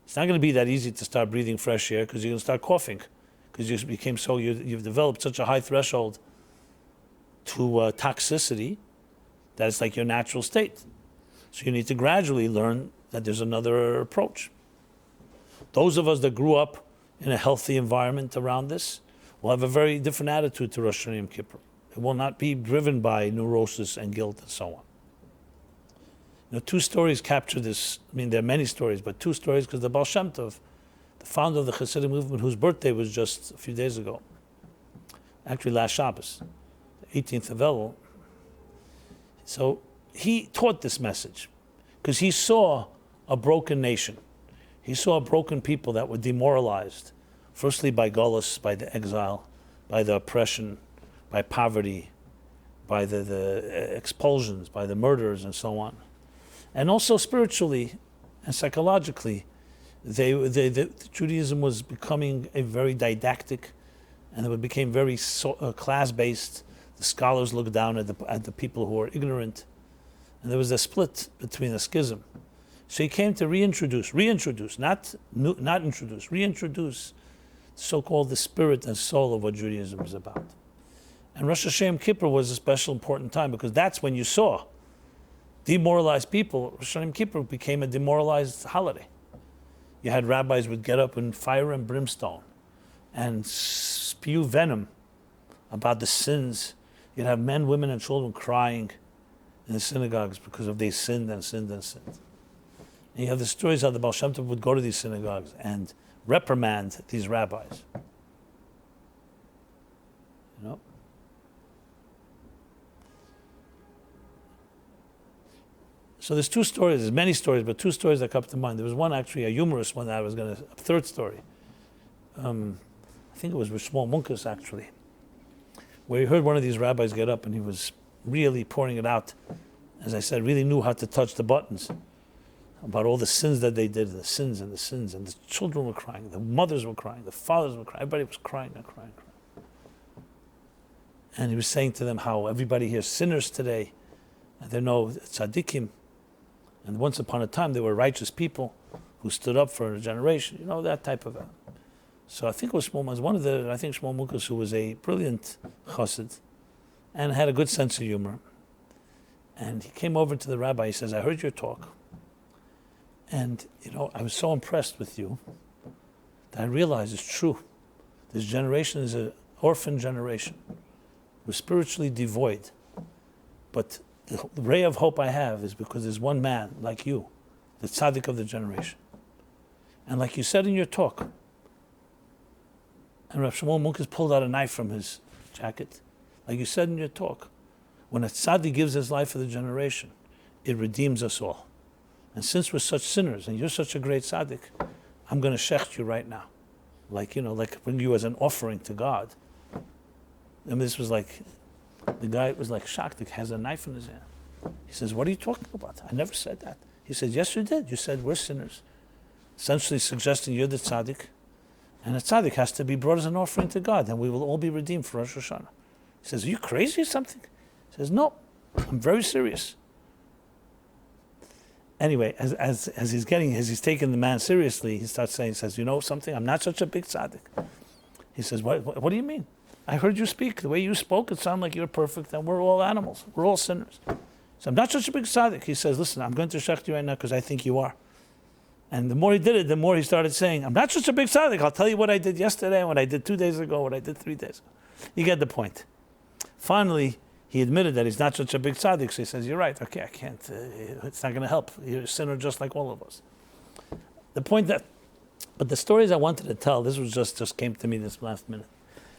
it's not going to be that easy to start breathing fresh air, because you're going to start coughing, because you've developed such a high threshold to toxicity that it's like your natural state. So you need to gradually learn that there's another approach. Those of us that grew up in a healthy environment around this will have a very different attitude to Rosh Hashanah Yom Kippur. It will not be driven by neurosis and guilt and so on. Two stories capture this. I mean, there are many stories, but two stories, because the Baal Shem Tov, the founder of the Hasidic movement, whose birthday was just a few days ago, actually last Shabbos, the 18th of Elul. So he taught this message because he saw a broken nation. He saw broken people that were demoralized, firstly by Gullus, by the exile, by the oppression, by poverty, by the expulsions, by the murders, and so on. And also spiritually and psychologically, Judaism was becoming a very didactic, and it became very class-based. The scholars looked down at the people who were ignorant, and there was a split between a schism. So he came to reintroduce, not introduce, reintroduce so-called the spirit and soul of what Judaism is about. And Rosh Hashanah Yom Kippur was a special important time, because that's when you saw demoralized people. Rosh Hashanah Yom Kippur became a demoralized holiday. You had rabbis would get up in fire and brimstone and spew venom about the sins. You'd have men, women, and children crying in the synagogues because they sinned and sinned and sinned. And you have the stories how the Baal Shem Tov would go to these synagogues and reprimand these rabbis. So there's two stories, there's many stories, but two stories that come to mind. There was one, actually, a humorous one that I was a third story. I think it was with Shmuel Munkus, actually, where he heard one of these rabbis get up and he was really pouring it out. As I said, really knew how to touch the buttons about all the sins that they did, the sins, and the children were crying, the mothers were crying, the fathers were crying, everybody was crying and crying. And he was saying to them how everybody here is sinners today, and they're no tzaddikim. And once upon a time, they were righteous people who stood up for a generation, that type of. So I think it was Shmuel Munkus, who was a brilliant chassid and had a good sense of humor. And he came over to the rabbi. He says, "I heard your talk, and I was so impressed with you that I realized it's true. This generation is an orphan generation. We're spiritually devoid, but the ray of hope I have is because there's one man like you, the tzaddik of the generation. And like you said in your talk," and Rav Shmuel Munkus pulled out a knife from his jacket, like you said in your talk, when a tzaddik gives his life for the generation, it redeems us all. And since we're such sinners, and you're such a great tzaddik, I'm going to shecht you right now. Like bring you as an offering to God. And this was like, the guy was like shocked. He has a knife in his hand. He says, what are you talking about? I never said that. He said, yes, you did. You said we're sinners. Essentially suggesting you're the tzaddik. And a tzaddik has to be brought as an offering to God, and we will all be redeemed for Rosh Hashanah. He says, are you crazy or something? He says, no, I'm very serious. Anyway, as he's taking the man seriously, he says, you know something? I'm not such a big tzaddik. He says, what do you mean? I heard you speak. The way you spoke, it sounded like you're perfect, and we're all animals. We're all sinners. So I'm not such a big tzaddik. He says, listen, I'm going to shecht you right now because I think you are. And the more he did it, the more he started saying, I'm not such a big tzaddik. I'll tell you what I did yesterday, what I did 2 days ago, what I did 3 days ago. You get the point. Finally, he admitted that he's not such a big tzaddik, so he says, you're right, okay, I can't, it's not going to help. You're a sinner just like all of us. But the stories I wanted to tell, this was just came to me this last minute.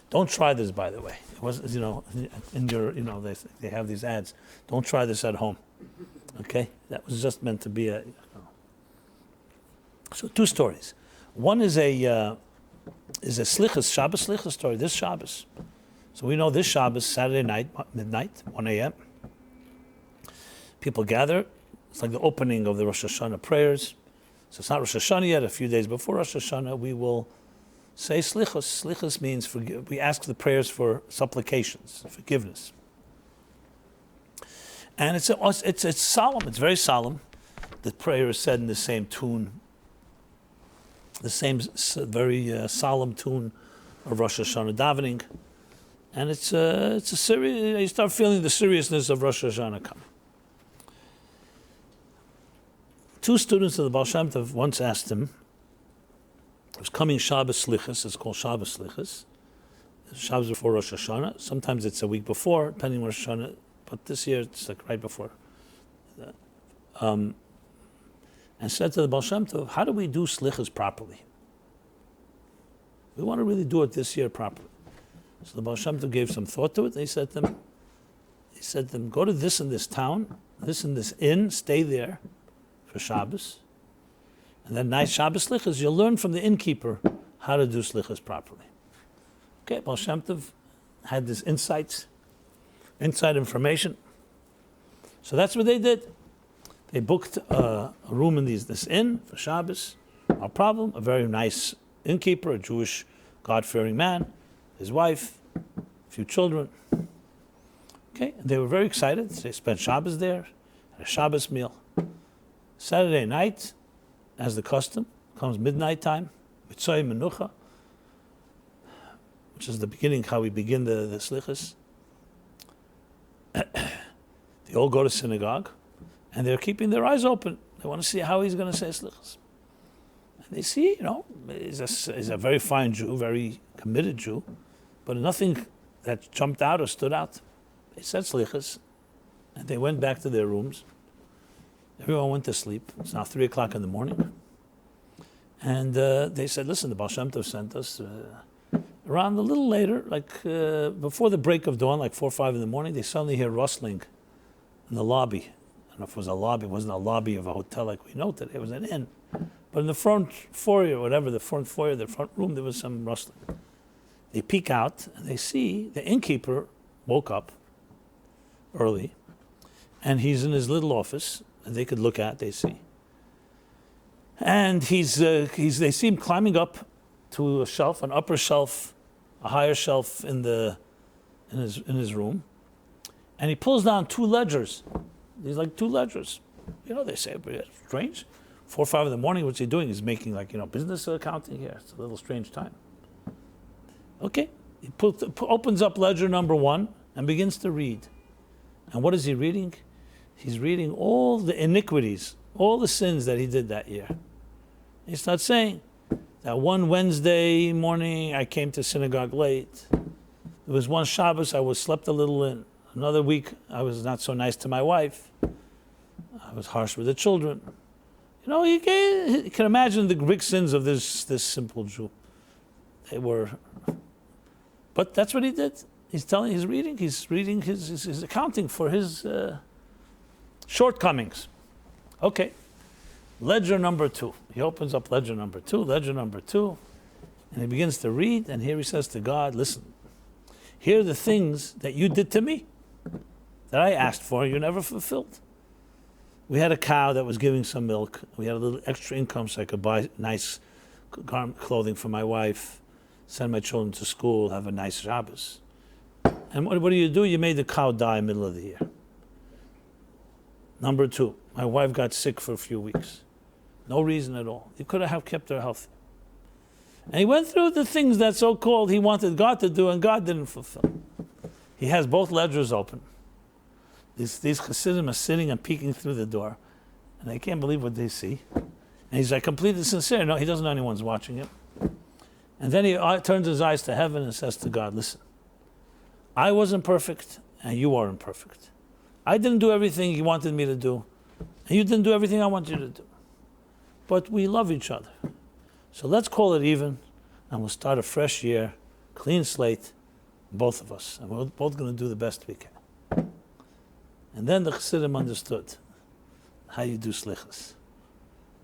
Don't try this, by the way. It was, in your, they have these ads. Don't try this at home, okay? That was just meant to be So 2 stories. One is a slichus, Shabbos slichus story, this Shabbos. So we know this Shabbos, Saturday night, midnight, 1 a.m. People gather. It's like the opening of the Rosh Hashanah prayers. So it's not Rosh Hashanah yet. A few days before Rosh Hashanah, we will say slichus. Slichus means we ask the prayers for supplications, forgiveness. And it's solemn. It's very solemn. The prayer is said in the same tune, the same very solemn tune of Rosh Hashanah davening. And it's a serious. You start feeling the seriousness of Rosh Hashanah coming. 2 students of the Baal Shem Tov once asked him, it was coming Shabbos Slichus, it's called Shabbos Slichus. Shabbos before Rosh Hashanah. Sometimes it's a week before, depending on Rosh Hashanah, but this year it's like right before. And said to the Baal Shem Tov, how do we do Slichus properly? We want to really do it this year properly. So the Baal Shem Tov gave some thought to it. He said to them, go to this and this town, this and this inn, stay there for Shabbos. And then nice Shabbos Slichas, you'll learn from the innkeeper how to do Slichas properly. Okay, Baal Shem Tov had this inside information. So that's what they did. They booked a room in this inn for Shabbos. No problem. A very nice innkeeper, a Jewish God-fearing man, his wife, a few children. Okay, and they were very excited. They spent Shabbos there, had a Shabbos meal. Saturday night, as the custom, comes midnight time, Mitzvah Menucha, which is the beginning, how we begin the Slichas. They all go to synagogue, and they're keeping their eyes open. They want to see how he's going to say Slichas. And they see, he's a very fine Jew, very committed Jew, but nothing that jumped out or stood out. They said Slichas, and they went back to their rooms. Everyone went to sleep. It's now 3 o'clock in the morning. And they said, listen, the Baal Shem Tov sent us around a little later, before the break of dawn, like 4 or 5 in the morning, they suddenly hear rustling in the lobby. I don't know if it was a lobby. It wasn't a lobby of a hotel like we know today. It was an inn. But in the front foyer, the front room, there was some rustling. They peek out, and they see the innkeeper woke up early, and he's in his little office, and they could look at, they see. And they see him climbing up to a shelf, an upper shelf, a higher shelf in his room, and he pulls down 2 ledgers. These like 2 ledgers. They say, strange. 4 or 5 in the morning, what's he doing? He's making business accounting here. It's a little strange time. Okay, he opens up ledger number 1 and begins to read. And what is he reading? He's reading all the iniquities, all the sins that he did that year. He starts saying that one Wednesday morning I came to synagogue late. There was one Shabbos I slept a little in. Another week I was not so nice to my wife. I was harsh with the children. You can imagine the big sins of this simple Jew. But that's what he did. He's reading his accounting for his shortcomings. Okay, ledger number 2. He opens up ledger number 2, and he begins to read, and here he says to God, listen, here are the things that you did to me, that I asked for, you never fulfilled. We had a cow that was giving some milk. We had a little extra income so I could buy nice clothing for my wife, send my children to school, have a nice Shabbos. And what do? You made the cow die in the middle of the year. Number 2, my wife got sick for a few weeks. No reason at all. You could have kept her healthy. And he went through the things that so-called he wanted God to do and God didn't fulfill. He has both ledgers open. These Hasidim are sitting and peeking through the door, and they can't believe what they see. And he's like completely sincere. No, he doesn't know anyone's watching him. And then he turns his eyes to heaven and says to God, listen, I wasn't perfect, and you weren't perfect. I didn't do everything you wanted me to do, and you didn't do everything I want you to do. But we love each other. So let's call it even, and we'll start a fresh year, clean slate, both of us. And we're both going to do the best we can. And then the Chassidim understood how you do slichus.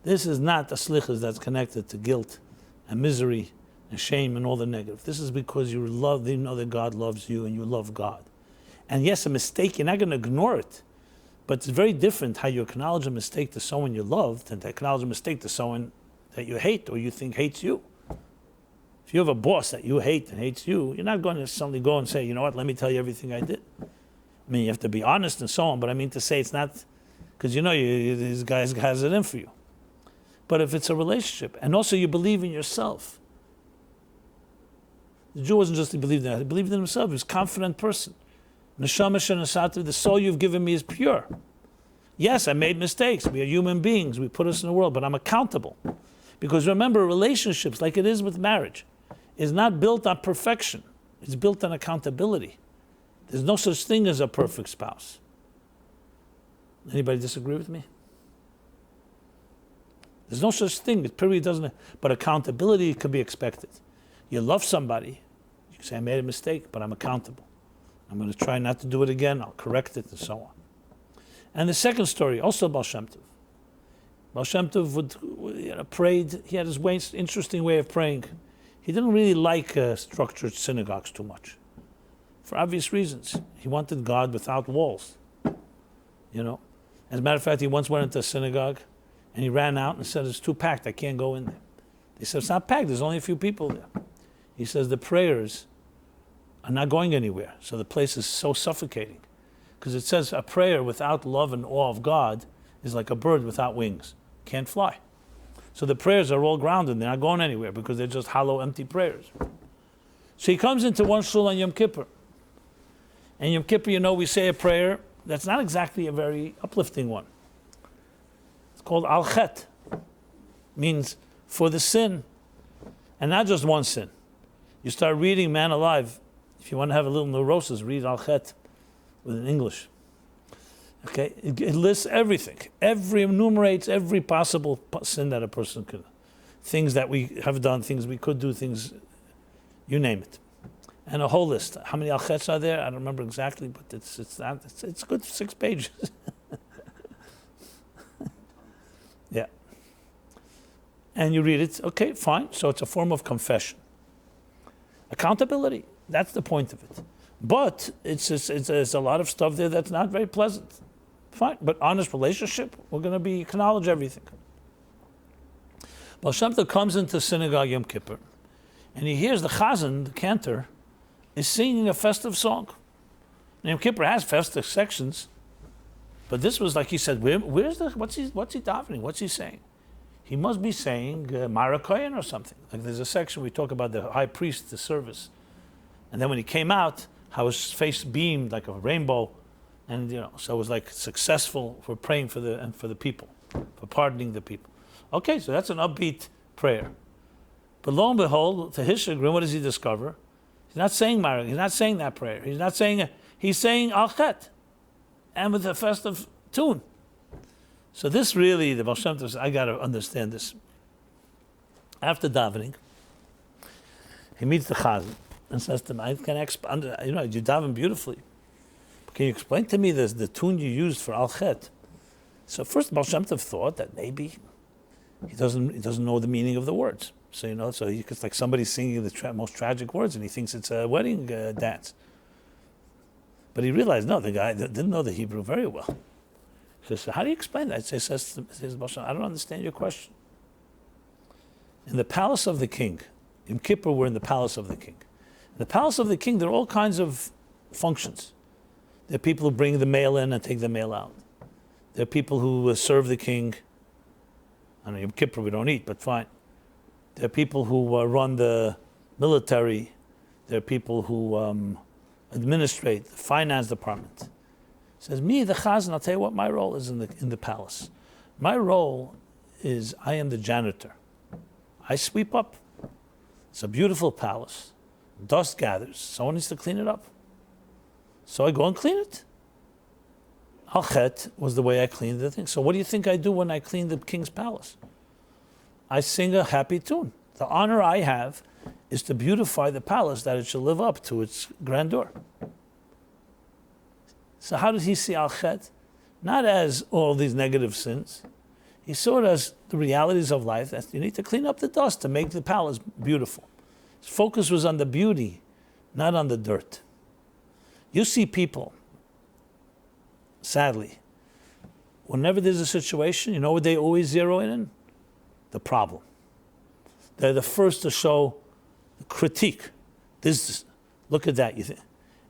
This is not a slichus that's connected to guilt and misery and shame and all the negative. This is because you know that God loves you and you love God. And yes, a mistake, you're not going to ignore it. But it's very different how you acknowledge a mistake to someone you love than to acknowledge a mistake to someone that you hate or you think hates you. If you have a boss that you hate and hates you, you're not going to suddenly go and say, you know what, let me tell you everything I did. I mean, you have to be honest and so on, but I mean to say it's not, because this guy has it in for you. But if it's a relationship, and also you believe in yourself. The Jew wasn't just he believed in that, he believed in himself. He was a confident person. Neshama shenasatu, the soul you've given me is pure. Yes, I made mistakes. We are human beings. We put us in the world, but I'm accountable. Because remember, relationships, like it is with marriage, is not built on perfection. It's built on accountability. There's no such thing as a perfect spouse. Anybody disagree with me? There's no such thing. It period doesn't. But accountability can be expected. You love somebody. You can say, I made a mistake, but I'm accountable. I'm going to try not to do it again. I'll correct it and so on. And the second story, also Baal Shem Tov. Baal Shem Tov prayed. He had his interesting way of praying. He didn't really like structured synagogues too much. For obvious reasons. He wanted God without walls. You know. As a matter of fact, he once went into a synagogue and he ran out and said, it's too packed, I can't go in there. They said, it's not packed, there's only a few people there. He says, the prayers are not going anywhere. So the place is so suffocating. Because it says a prayer without love and awe of God is like a bird without wings. Can't fly. So the prayers are all grounded, they're not going anywhere because they're just hollow, empty prayers. So he comes into one shul on Yom Kippur. And Yom Kippur, we say a prayer that's not exactly a very uplifting one. It's called Al Chet. Means for the sin. And not just one sin. You start reading Man Alive. If you want to have a little neurosis, read Al Chet with English. Okay? It lists everything. Enumerates every possible sin that a person could. Things that we have done, things we could do, things, you name it. And a whole list. How many al-chets are there? I don't remember exactly, but it's good 6 pages. Yeah. And you read it, okay, fine. So it's a form of confession. Accountability, that's the point of it. But it's a lot of stuff there that's not very pleasant. Fine, but honest relationship, we're going to acknowledge everything. Baal Shem Tov comes into synagogue Yom Kippur, and he hears the chazan, the cantor, is singing a festive song. Yom Kippur has festive sections, but this was like he said, what's he davening? What's he saying? He must be saying Mara Kohen or something. Like there's a section we talk about the high priest, the service. And then when he came out, how his face beamed like a rainbow. And so it was like successful for praying for the people, for pardoning the people. Okay, so that's an upbeat prayer. But lo and behold, to his chagrin, what does he discover? He's not saying Mara, he's not saying that prayer. He's saying Al Chet, and with a festive tune. So this really, the Baal Shem Tov says, I got to understand this. After davening, he meets the chazan, and says to him, you daven beautifully. Can you explain to me the tune you used for Al Chet? So first, Baal Shem Tov thought that maybe he doesn't know the meaning of the words. So it's like somebody singing the most tragic words, and he thinks it's a wedding dance. But he realized, no, the guy didn't know the Hebrew very well. He says, so how do you explain that? He says Baal Shem, I don't understand your question. In the palace of the king, in Kippur, we're in the palace of the king. In the palace of the king, there are all kinds of functions. There are people who bring the mail in and take the mail out. There are people who serve the king. I know in Kippur we don't eat, but fine. There are people who run the military. There are people who administrate the finance department. He says, me, the chazan, I'll tell you what my role is in the palace. My role is I am the janitor. I sweep up. It's a beautiful palace. Dust gathers. Someone needs to clean it up. So I go and clean it. Al Chet was the way I cleaned the thing. So what do you think I do when I clean the king's palace? I sing a happy tune. The honor I have is to beautify the palace, that it should live up to its grandeur. So how does he see Al Chet? Not as all these negative sins. He saw it as the realities of life, that you need to clean up the dust to make the palace beautiful. His focus was on the beauty, not on the dirt. You see people, sadly, whenever there's a situation, you know what they always zero in? The problem. They're the first to show the critique. Look at that.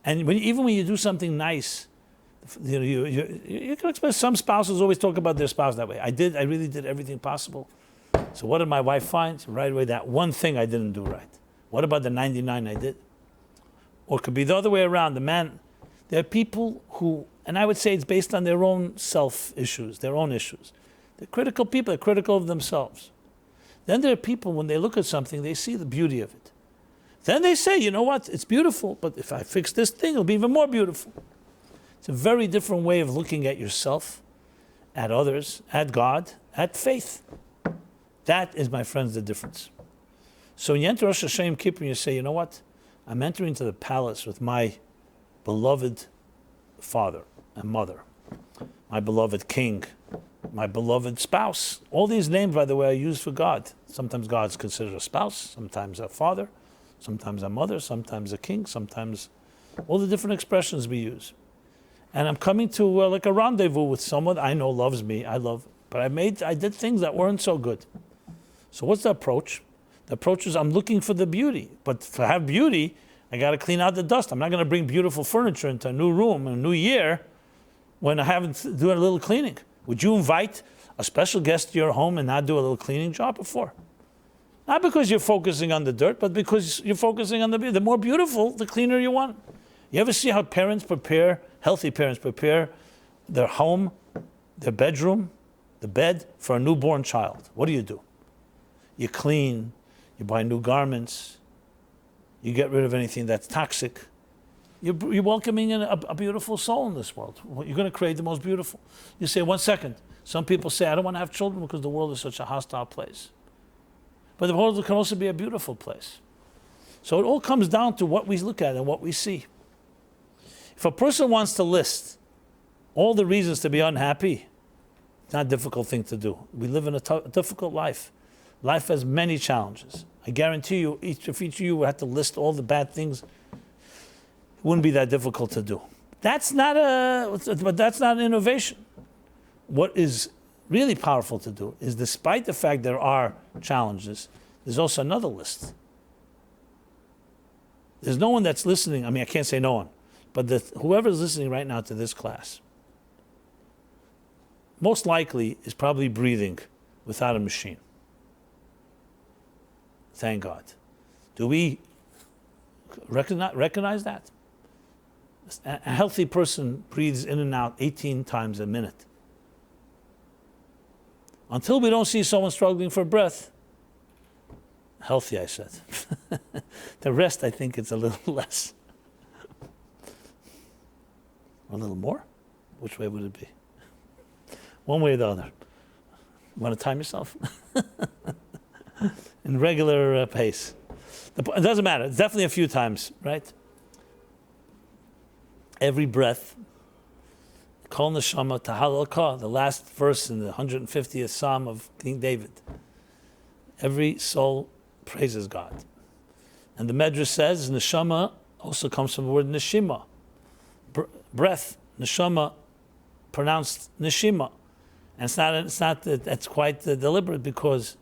And even when you do something nice, you can expect some spouses always talk about their spouse that way. I really did everything possible. So what did my wife find? Right away, that one thing I didn't do right. What about the 99 I did? Or it could be the other way around. There are people who, and I would say it's based on their own self-issues, their own issues. They're critical people, they're critical of themselves. Then there are people, when they look at something, they see the beauty of it. Then they say, you know what, it's beautiful, but if I fix this thing, it'll be even more beautiful. It's a very different way of looking at yourself, at others, at God, at faith. That is, my friends, the difference. So when you enter Rosh Hashanah Kippur, you say, you know what, I'm entering into the palace with my beloved father and mother, my beloved king, my beloved spouse. All these names, by the way, are used for God. Sometimes God's considered a spouse, sometimes a father, sometimes a mother, sometimes a king, sometimes all the different expressions we use. And I'm coming to like a rendezvous with someone I know loves me, but I did things that weren't so good. So what's the approach? The approach is I'm looking for the beauty, but to have beauty, I got to clean out the dust. I'm not going to bring beautiful furniture into a new room in a new year when I haven't done a little cleaning. Would you invite a special guest to your home and not do a little cleaning job before? Not because you're focusing on the dirt, but because you're focusing on the beauty. The more beautiful, the cleaner you want. You ever see how healthy parents prepare their home, their bedroom, the bed for a newborn child? What do? You clean, you buy new garments, you get rid of anything that's toxic. You're welcoming in a beautiful soul in this world. You're going to create the most beautiful. You say, 1 second. Some people say, I don't want to have children because the world is such a hostile place. But the world can also be a beautiful place. So it all comes down to what we look at and what we see. If a person wants to list all the reasons to be unhappy, it's not a difficult thing to do. We live in a difficult life. Life has many challenges. I guarantee you, if each of you had to list all the bad things, it wouldn't be that difficult to do. That's not an innovation. What is really powerful to do is, despite the fact there are challenges, there's also another list. There's no one that's listening. I mean, I can't say no one, but whoever's listening right now to this class, most likely is probably breathing without a machine. Thank God. Do we recognize that? A healthy person breathes in and out 18 times a minute. Until we don't see someone struggling for breath, healthy, I said. The rest, I think it's a little less. A little more? Which way would it be? One way or the other. You want to time yourself? In regular pace. It doesn't matter. It's definitely a few times, right? Every breath. Kol neshama tahalaka, the last verse in the 150th Psalm of King David. Every soul praises God. And the Medrash says neshama also comes from the word neshima. Breath, neshama, pronounced neshima. And it's quite deliberate, because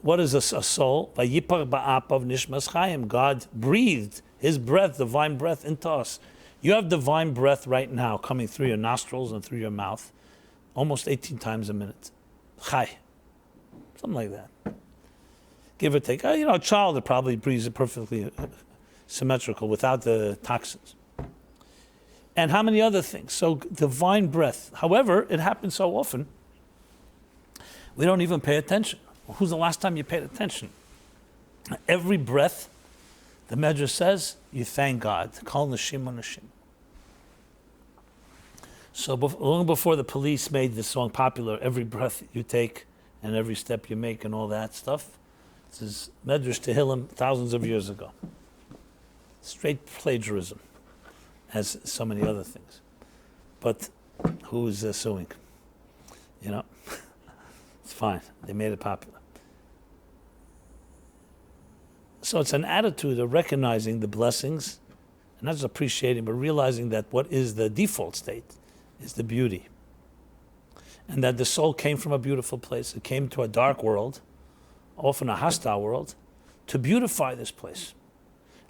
what is a soul? Vayipach ba'apav nishmas chayim. God breathed his breath, divine breath, into us. You have divine breath right now coming through your nostrils and through your mouth almost 18 times a minute. Chay. Something like that. Give or take. A child that probably breathes it perfectly symmetrical without the toxins. And how many other things? So divine breath. However, it happens so often, we don't even pay attention. Who's the last time you paid attention? Every breath, the Medrash says, you thank God. Kol neshima neshima. So long before the Police made this song popular, every breath you take and every step you make and all that stuff, this is Medrash Tehillim thousands of years ago. Straight plagiarism, as so many other things. But who's suing? It's fine. They made it popular. So it's an attitude of recognizing the blessings, and not just appreciating, but realizing that what is the default state is the beauty. And that the soul came from a beautiful place. It came to a dark world, often a hostile world, to beautify this place.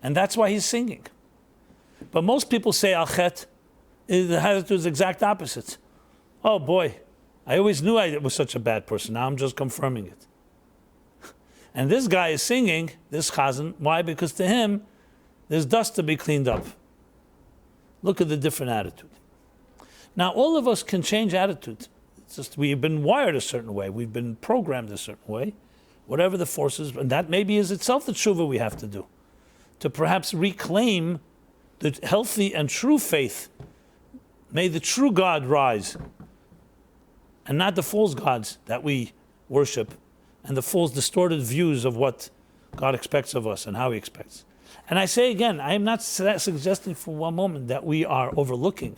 And that's why he's singing. But most people say Al-Chet, the attitude is the exact opposite. Oh boy, I always knew I was such a bad person. Now I'm just confirming it. And this guy is singing, this chazan. Why? Because to him, there's dust to be cleaned up. Look at the different attitude. Now, all of us can change attitude. It's just we've been wired a certain way. We've been programmed a certain way. Whatever the forces, and that maybe is itself the tshuva we have to do. To perhaps reclaim the healthy and true faith. May the true God rise, and not the false gods that we worship, and the false distorted views of what God expects of us and how he expects. And I say again, I am not suggesting for one moment that we are overlooking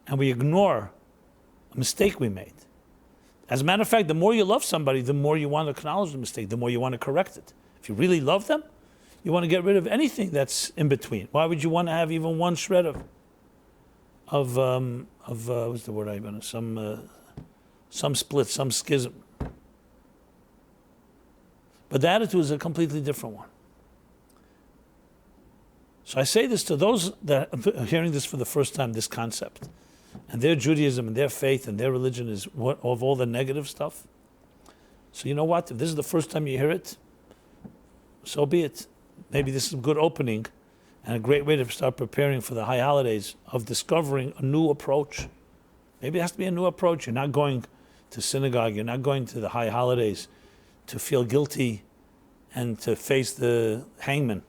and we ignore a mistake we made. As a matter of fact, the more you love somebody, the more you want to acknowledge the mistake, the more you want to correct it. If you really love them, you want to get rid of anything that's in between. Why would you want to have even one shred of what's the word I want to, some split, some schism? But the attitude is a completely different one. So I say this to those that are hearing this for the first time, this concept. And their Judaism and their faith and their religion is of all the negative stuff. So you know what? If this is the first time you hear it, so be it. Maybe this is a good opening and a great way to start preparing for the high holidays of discovering a new approach. Maybe it has to be a new approach. You're not going to synagogue. You're not going to the high holidays to feel guilty and to face the hangman,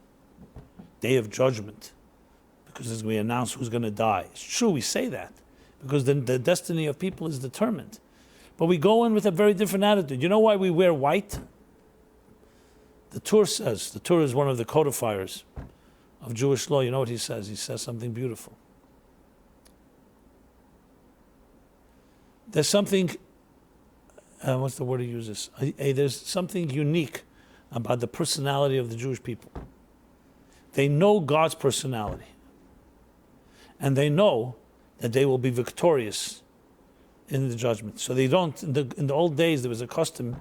day of judgment, because as we announce who's going to die. It's true, we say that, because the destiny of people is determined. But we go in with a very different attitude. You know why we wear white? The Tur says, the Tur is one of the codifiers of Jewish law. You know what he says? He says something beautiful. There's something, what's the word he uses? There's something unique about the personality of the Jewish people. They know God's personality. And they know that they will be victorious in the judgment. So they don't, in the old days, there was a custom,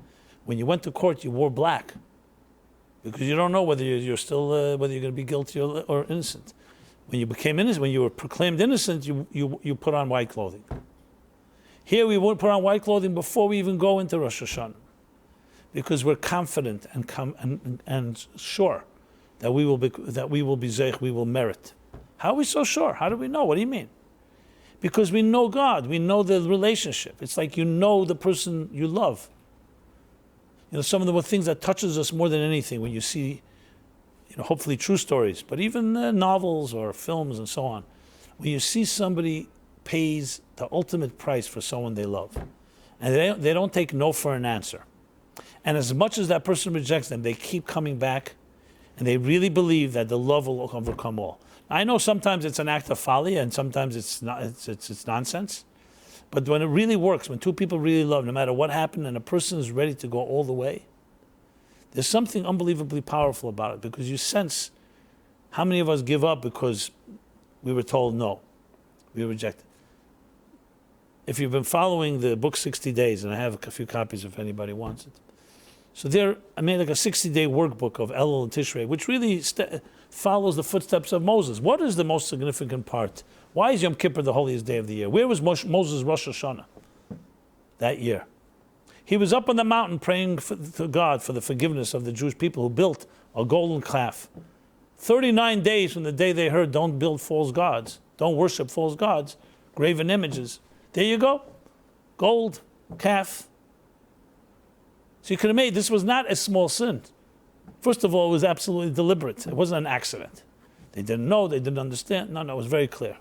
when you went to court, you wore black. Because you don't know whether you're still, whether you're going to be guilty or innocent. When you became innocent, when you were proclaimed innocent, you put on white clothing. Here we won't put on white clothing before we even go into Rosh Hashanah, because we're confident and sure that we will be zeich, we will merit. How are we so sure? How do we know? What do you mean? Because we know God, we know the relationship. It's like you know the person you love. You know, some of the things that touches us more than anything when you see, hopefully true stories, but even novels or films and so on, when you see somebody pays the ultimate price for someone they love, and they don't take no for an answer. And as much as that person rejects them, they keep coming back And they really believe that the love will overcome all. I know sometimes it's an act of folly and sometimes it's not, it's nonsense. But when it really works, when two people really love, no matter what happened, and a person is ready to go all the way, there's something unbelievably powerful about it, because you sense how many of us give up because we were told no, we were rejected. If you've been following the book 60 Days, and I have a few copies if anybody wants it. So there, I made like a 60-day workbook of Elul and Tishrei, which really follows the footsteps of Moses. What is the most significant part? Why is Yom Kippur the holiest day of the year? Where was Moses' Rosh Hashanah that year? He was up on the mountain praying to God for the forgiveness of the Jewish people who built a golden calf. 39 days from the day they heard, don't build false gods, don't worship false gods, graven images. There you go, gold, calf. So you could have made, this was not a small sin. First of all, it was absolutely deliberate. It wasn't an accident. They didn't know, they didn't understand. No, it was very clear.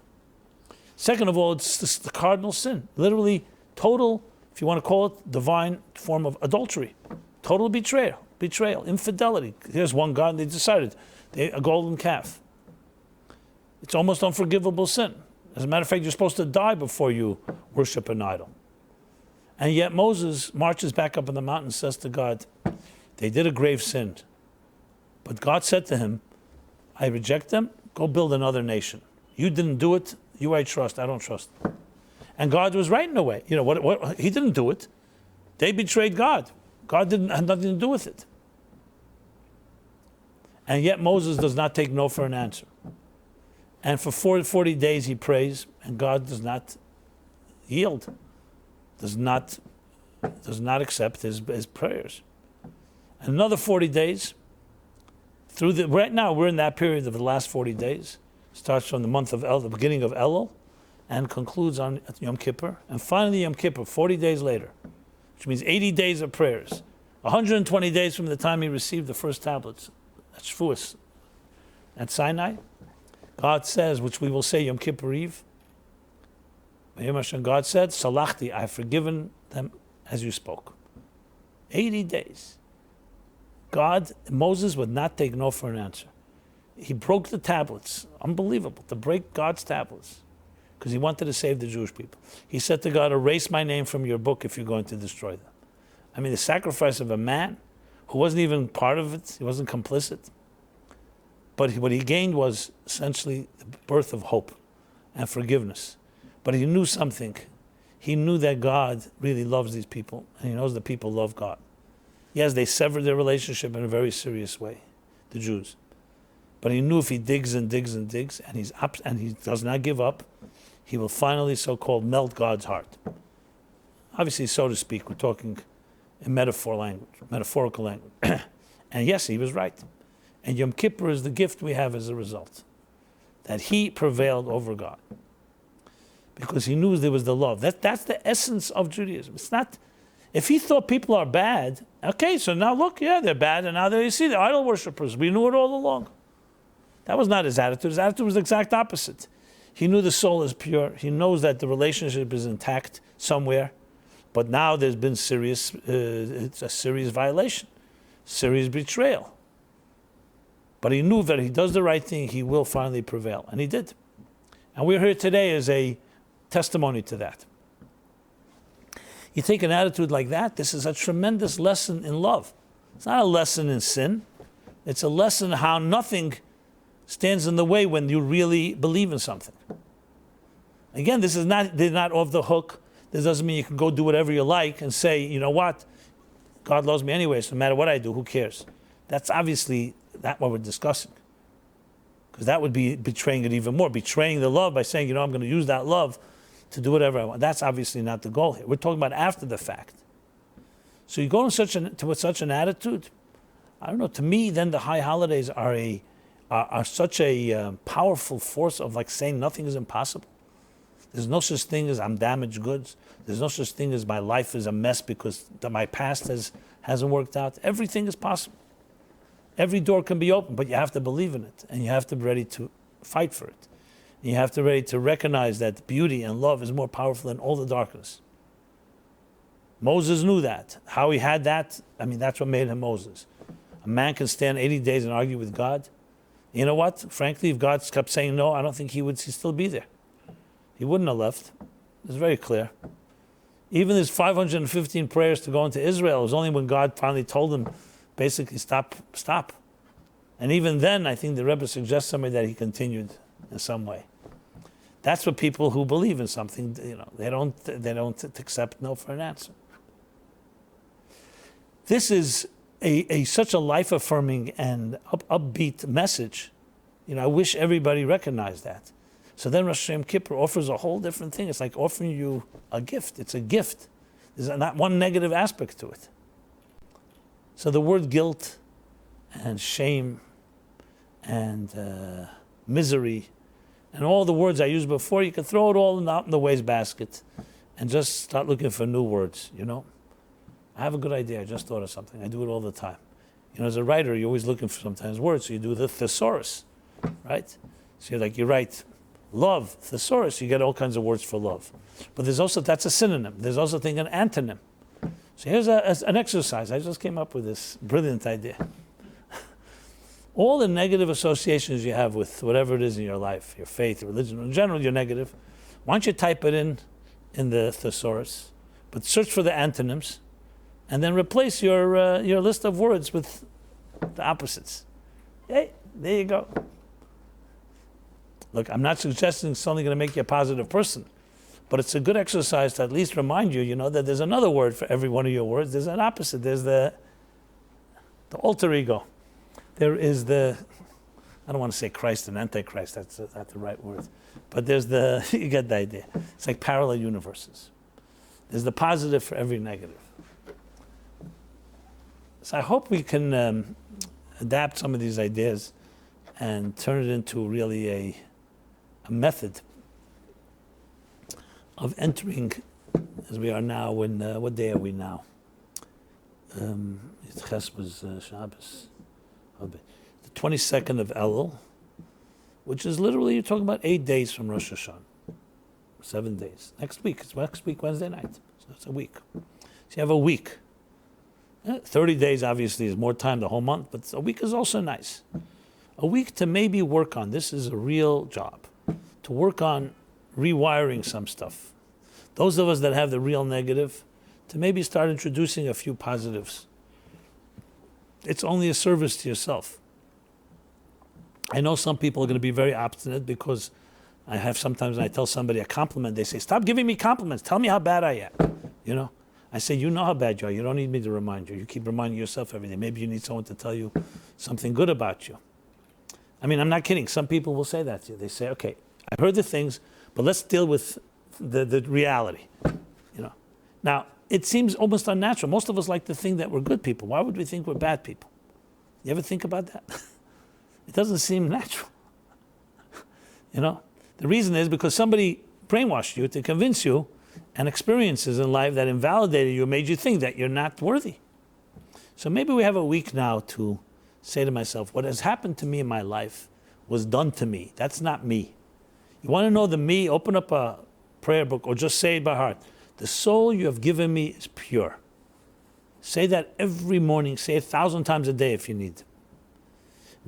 Second of all, it's the cardinal sin. Literally total, if you want to call it, divine form of adultery. Total betrayal, infidelity. Here's one God, and they decided, a golden calf. It's almost unforgivable sin. As a matter of fact, you're supposed to die before you worship an idol. And yet Moses marches back up on the mountain and says to God, they did a grave sin. But God said to him, I reject them, go build another nation. You didn't do it, you I trust, I don't trust. And God was right in a way. You know, what he didn't do it. They betrayed God. God had nothing to do with it. And yet Moses does not take no for an answer. And for 40 days he prays, and God does not yield, does not accept his prayers. And another 40 days, right now we're in that period of the last 40 days, starts from the month of the beginning of Elul, and concludes on Yom Kippur. And finally Yom Kippur, 40 days later, which means 80 days of prayers, 120 days from the time he received the first tablets, at Shavuos, at Sinai. God says, which we will say Yom Kippur Eve, God said, Salachti, I have forgiven them as you spoke. 80 days. Moses would not take no for an answer. He broke the tablets. Unbelievable, to break God's tablets, because he wanted to save the Jewish people. He said to God, erase my name from your book if you're going to destroy them. I mean, the sacrifice of a man who wasn't even part of it, he wasn't complicit. But what he gained was essentially the birth of hope and forgiveness. But he knew something. He knew that God really loves these people, and he knows the people love God. Yes, they severed their relationship in a very serious way, the Jews. But he knew if he digs and digs and digs, and he does not give up, he will finally, so-called, melt God's heart. Obviously, so to speak, we're talking in metaphorical language. And yes, he was right. And Yom Kippur is the gift we have as a result, that he prevailed over God, because he knew there was the love. That's the essence of Judaism. It's not, if he thought people are bad, okay, so now look, yeah, they're bad, and now there you see the idol worshippers. We knew it all along. That was not his attitude. His attitude was the exact opposite. He knew the soul is pure. He knows that the relationship is intact somewhere, but now there's been it's a serious violation, serious betrayal. But he knew that if he does the right thing, he will finally prevail. And he did. And we're here today as a testimony to that. You take an attitude like that, this is a tremendous lesson in love. It's not a lesson in sin. It's a lesson how nothing stands in the way when you really believe in something. Again, they're not off the hook. This doesn't mean you can go do whatever you like and say, you know what, God loves me anyway, so no matter what I do, who cares? That's obviously not what we're discussing. Because that would be betraying it even more, betraying the love by saying, you know, I'm going to use that love to do whatever I want. That's obviously not the goal here. We're talking about after the fact. So you go with such an attitude, I don't know, to me, then the high holidays are such a powerful force of like saying nothing is impossible. There's no such thing as I'm damaged goods. There's no such thing as my life is a mess because my past hasn't worked out. Everything is possible. Every door can be open, but you have to believe in it, and you have to be ready to fight for it. And you have to be ready to recognize that beauty and love is more powerful than all the darkness. Moses knew that. How he had that, I mean, that's what made him Moses. A man can stand 80 days and argue with God. You know what? Frankly, if God kept saying no, I don't think he'd still be there. He wouldn't have left. It's very clear. Even his 515 prayers to go into Israel, it was only when God finally told him, basically, stop. And even then, I think the Rebbe suggests somebody that he continued in some way. That's what people who believe in something, they don't accept no for an answer. This is such a life-affirming and upbeat message. I wish everybody recognized that. So then Rosh Hashanah Kippur offers a whole different thing. It's like offering you a gift. It's a gift. There's not one negative aspect to it. So the word guilt and shame and misery and all the words I used before, you can throw it all out in the wastebasket and just start looking for new words, I have a good idea. I just thought of something. I do it all the time. As a writer, you're always looking for sometimes words, so you do the thesaurus, right? So you write love, thesaurus, you get all kinds of words for love. But that's a synonym. There's also an antonym. So here's an exercise. I just came up with this brilliant idea. All the negative associations you have with whatever it is in your life, your faith, your religion, in general, you're negative. Why don't you type it in the thesaurus, but search for the antonyms, and then replace your list of words with the opposites. Hey, there you go. Look, I'm not suggesting it's only going to make you a positive person, but it's a good exercise to at least remind you, that there's another word for every one of your words. There's an opposite. There's the alter ego. There is I don't want to say Christ and Antichrist. That's not the right word. But there's you get the idea. It's like parallel universes. There's the positive for every negative. So I hope we can adapt some of these ideas and turn it into really a method of entering, as we are now, what day are we now? Ches was Shabbos. The 22nd of Elul, which is literally, you're talking about 8 days from Rosh Hashanah. 7 days. Next week, Wednesday night. So it's a week. So you have a week. 30 days obviously is more time, the whole month, but a week is also nice. A week to maybe work on, this is a real job, to work on rewiring some stuff. Those of us that have the real negative, to maybe start introducing a few positives. It's only a service to yourself. I know some people are going to be very obstinate because sometimes when I tell somebody a compliment, they say, stop giving me compliments, tell me how bad I am. I say, you know how bad you are. You don't need me to remind you. You keep reminding yourself every day. Maybe you need someone to tell you something good about you. I mean, I'm not kidding. Some people will say that to you. They say, okay, I heard the things, but let's deal with the reality. Now, it seems almost unnatural. Most of us like to think that we're good people. Why would we think we're bad people? You ever think about that? It doesn't seem natural. The reason is because somebody brainwashed you to convince you, and experiences in life that invalidated you made you think that you're not worthy. So maybe we have a week now to say to myself, what has happened to me in my life was done to me. That's not me. You want to know the me? Open up a prayer book or just say it by heart. The soul you have given me is pure. Say that every morning. Say 1,000 times a day if you need to.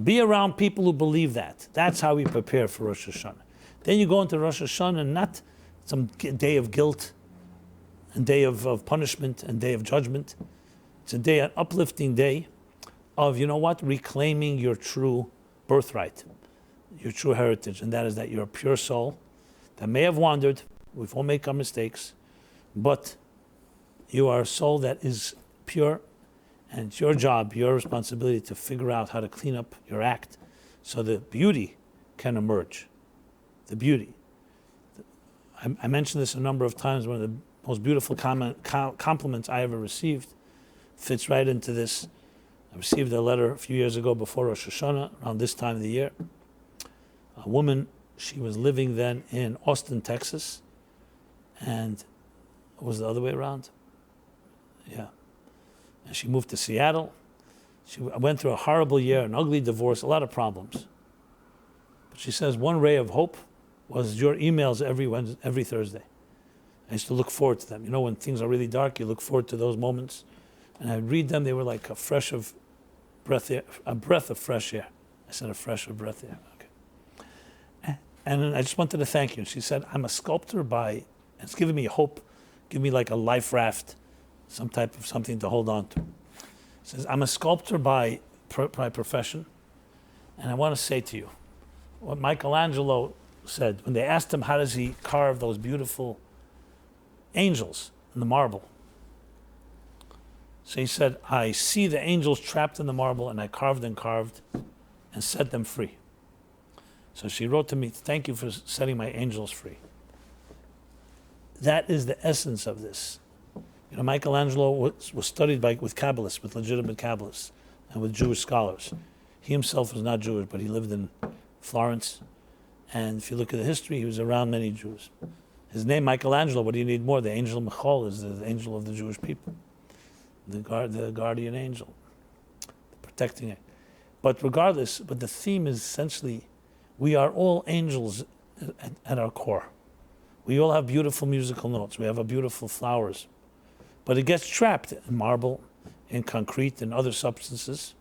Be around people who believe that. That's how we prepare for Rosh Hashanah. Then you go into Rosh Hashanah, not some day of guilt, and day of punishment, and day of judgment. It's a day, an uplifting day of, reclaiming your true birthright, your true heritage, and that is that you're a pure soul that may have wandered. We've all made our mistakes, but you are a soul that is pure, and it's your job, your responsibility to figure out how to clean up your act so the beauty can emerge. The beauty. I mentioned this a number of times. One of the most beautiful compliments I ever received fits right into this. I received a letter a few years ago before Rosh Hashanah, around this time of the year. A woman, she was living then in Austin, Texas, and it was the other way around. Yeah. And she moved to Seattle. She went through a horrible year, an ugly divorce, a lot of problems. But she says one ray of hope was your emails every Thursday. I used to look forward to them. When things are really dark, you look forward to those moments. And I'd read them. They were like a fresh of a breath of fresh air. I said a fresher breath air. Okay. And I just wanted to thank you. She said, I'm a sculptor by, it's giving me hope, give me like a life raft, some type of something to hold on to. She says, I'm a sculptor by profession, and I want to say to you what Michelangelo said when they asked him how does he carve those beautiful angels in the marble. So he said, I see the angels trapped in the marble, and I carved and set them free. So she wrote to me, thank you for setting my angels free. That is the essence of this. You know, Michelangelo was studied with Kabbalists, with legitimate Kabbalists, and with Jewish scholars. He himself was not Jewish, but he lived in Florence. And if you look at the history, he was around many Jews. His name, Michelangelo, what do you need more? The angel Michal is the angel of the Jewish people. The guardian angel, protecting it. But regardless, but the theme is essentially, we are all angels at our core. We all have beautiful musical notes. We have a beautiful flowers. But it gets trapped in marble, in concrete, and other substances.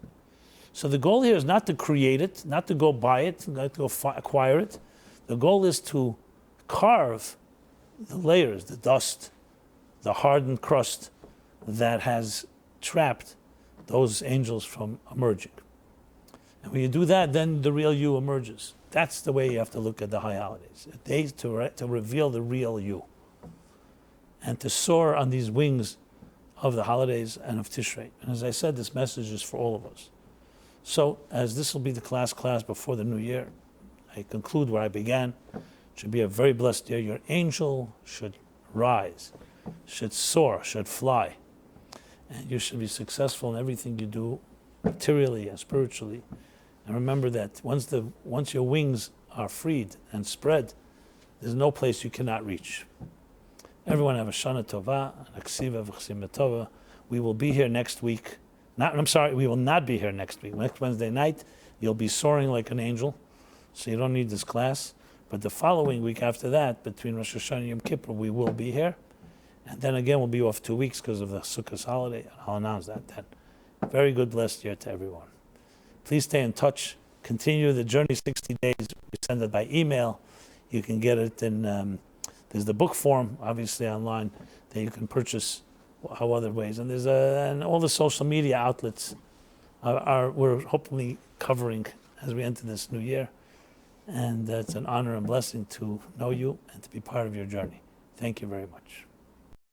So the goal here is not to create it, not to go buy it, not to go acquire it. The goal is to carve the layers, the dust, the hardened crust that has trapped those angels from emerging. And when you do that, then the real you emerges. That's the way you have to look at the high holidays. A day to reveal the real you. And to soar on these wings of the holidays and of Tishrei. And as I said, this message is for all of us. So, as this will be the class before the new year, I conclude where I began. It should be a very blessed year. Your angel should rise, should soar, should fly. And you should be successful in everything you do, materially and spiritually. And remember that once your wings are freed and spread, there's no place you cannot reach. Everyone have a Shana Tova, an Aksiva v'Chsima Tova. We will be here next week. We will not be here next week. Next Wednesday night, you'll be soaring like an angel, so you don't need this class. But the following week after that, between Rosh Hashanah and Yom Kippur, we will be here. And then again, we'll be off 2 weeks because of the Sukkot holiday. I'll announce that then. Very good, blessed year to everyone. Please stay in touch. Continue the journey 60 days. We send it by email. You can get it in, there's the book form, obviously online, that you can purchase how other ways. And there's and all the social media outlets we're hopefully covering as we enter this new year. And it's an honor and blessing to know you and to be part of your journey. Thank you very much.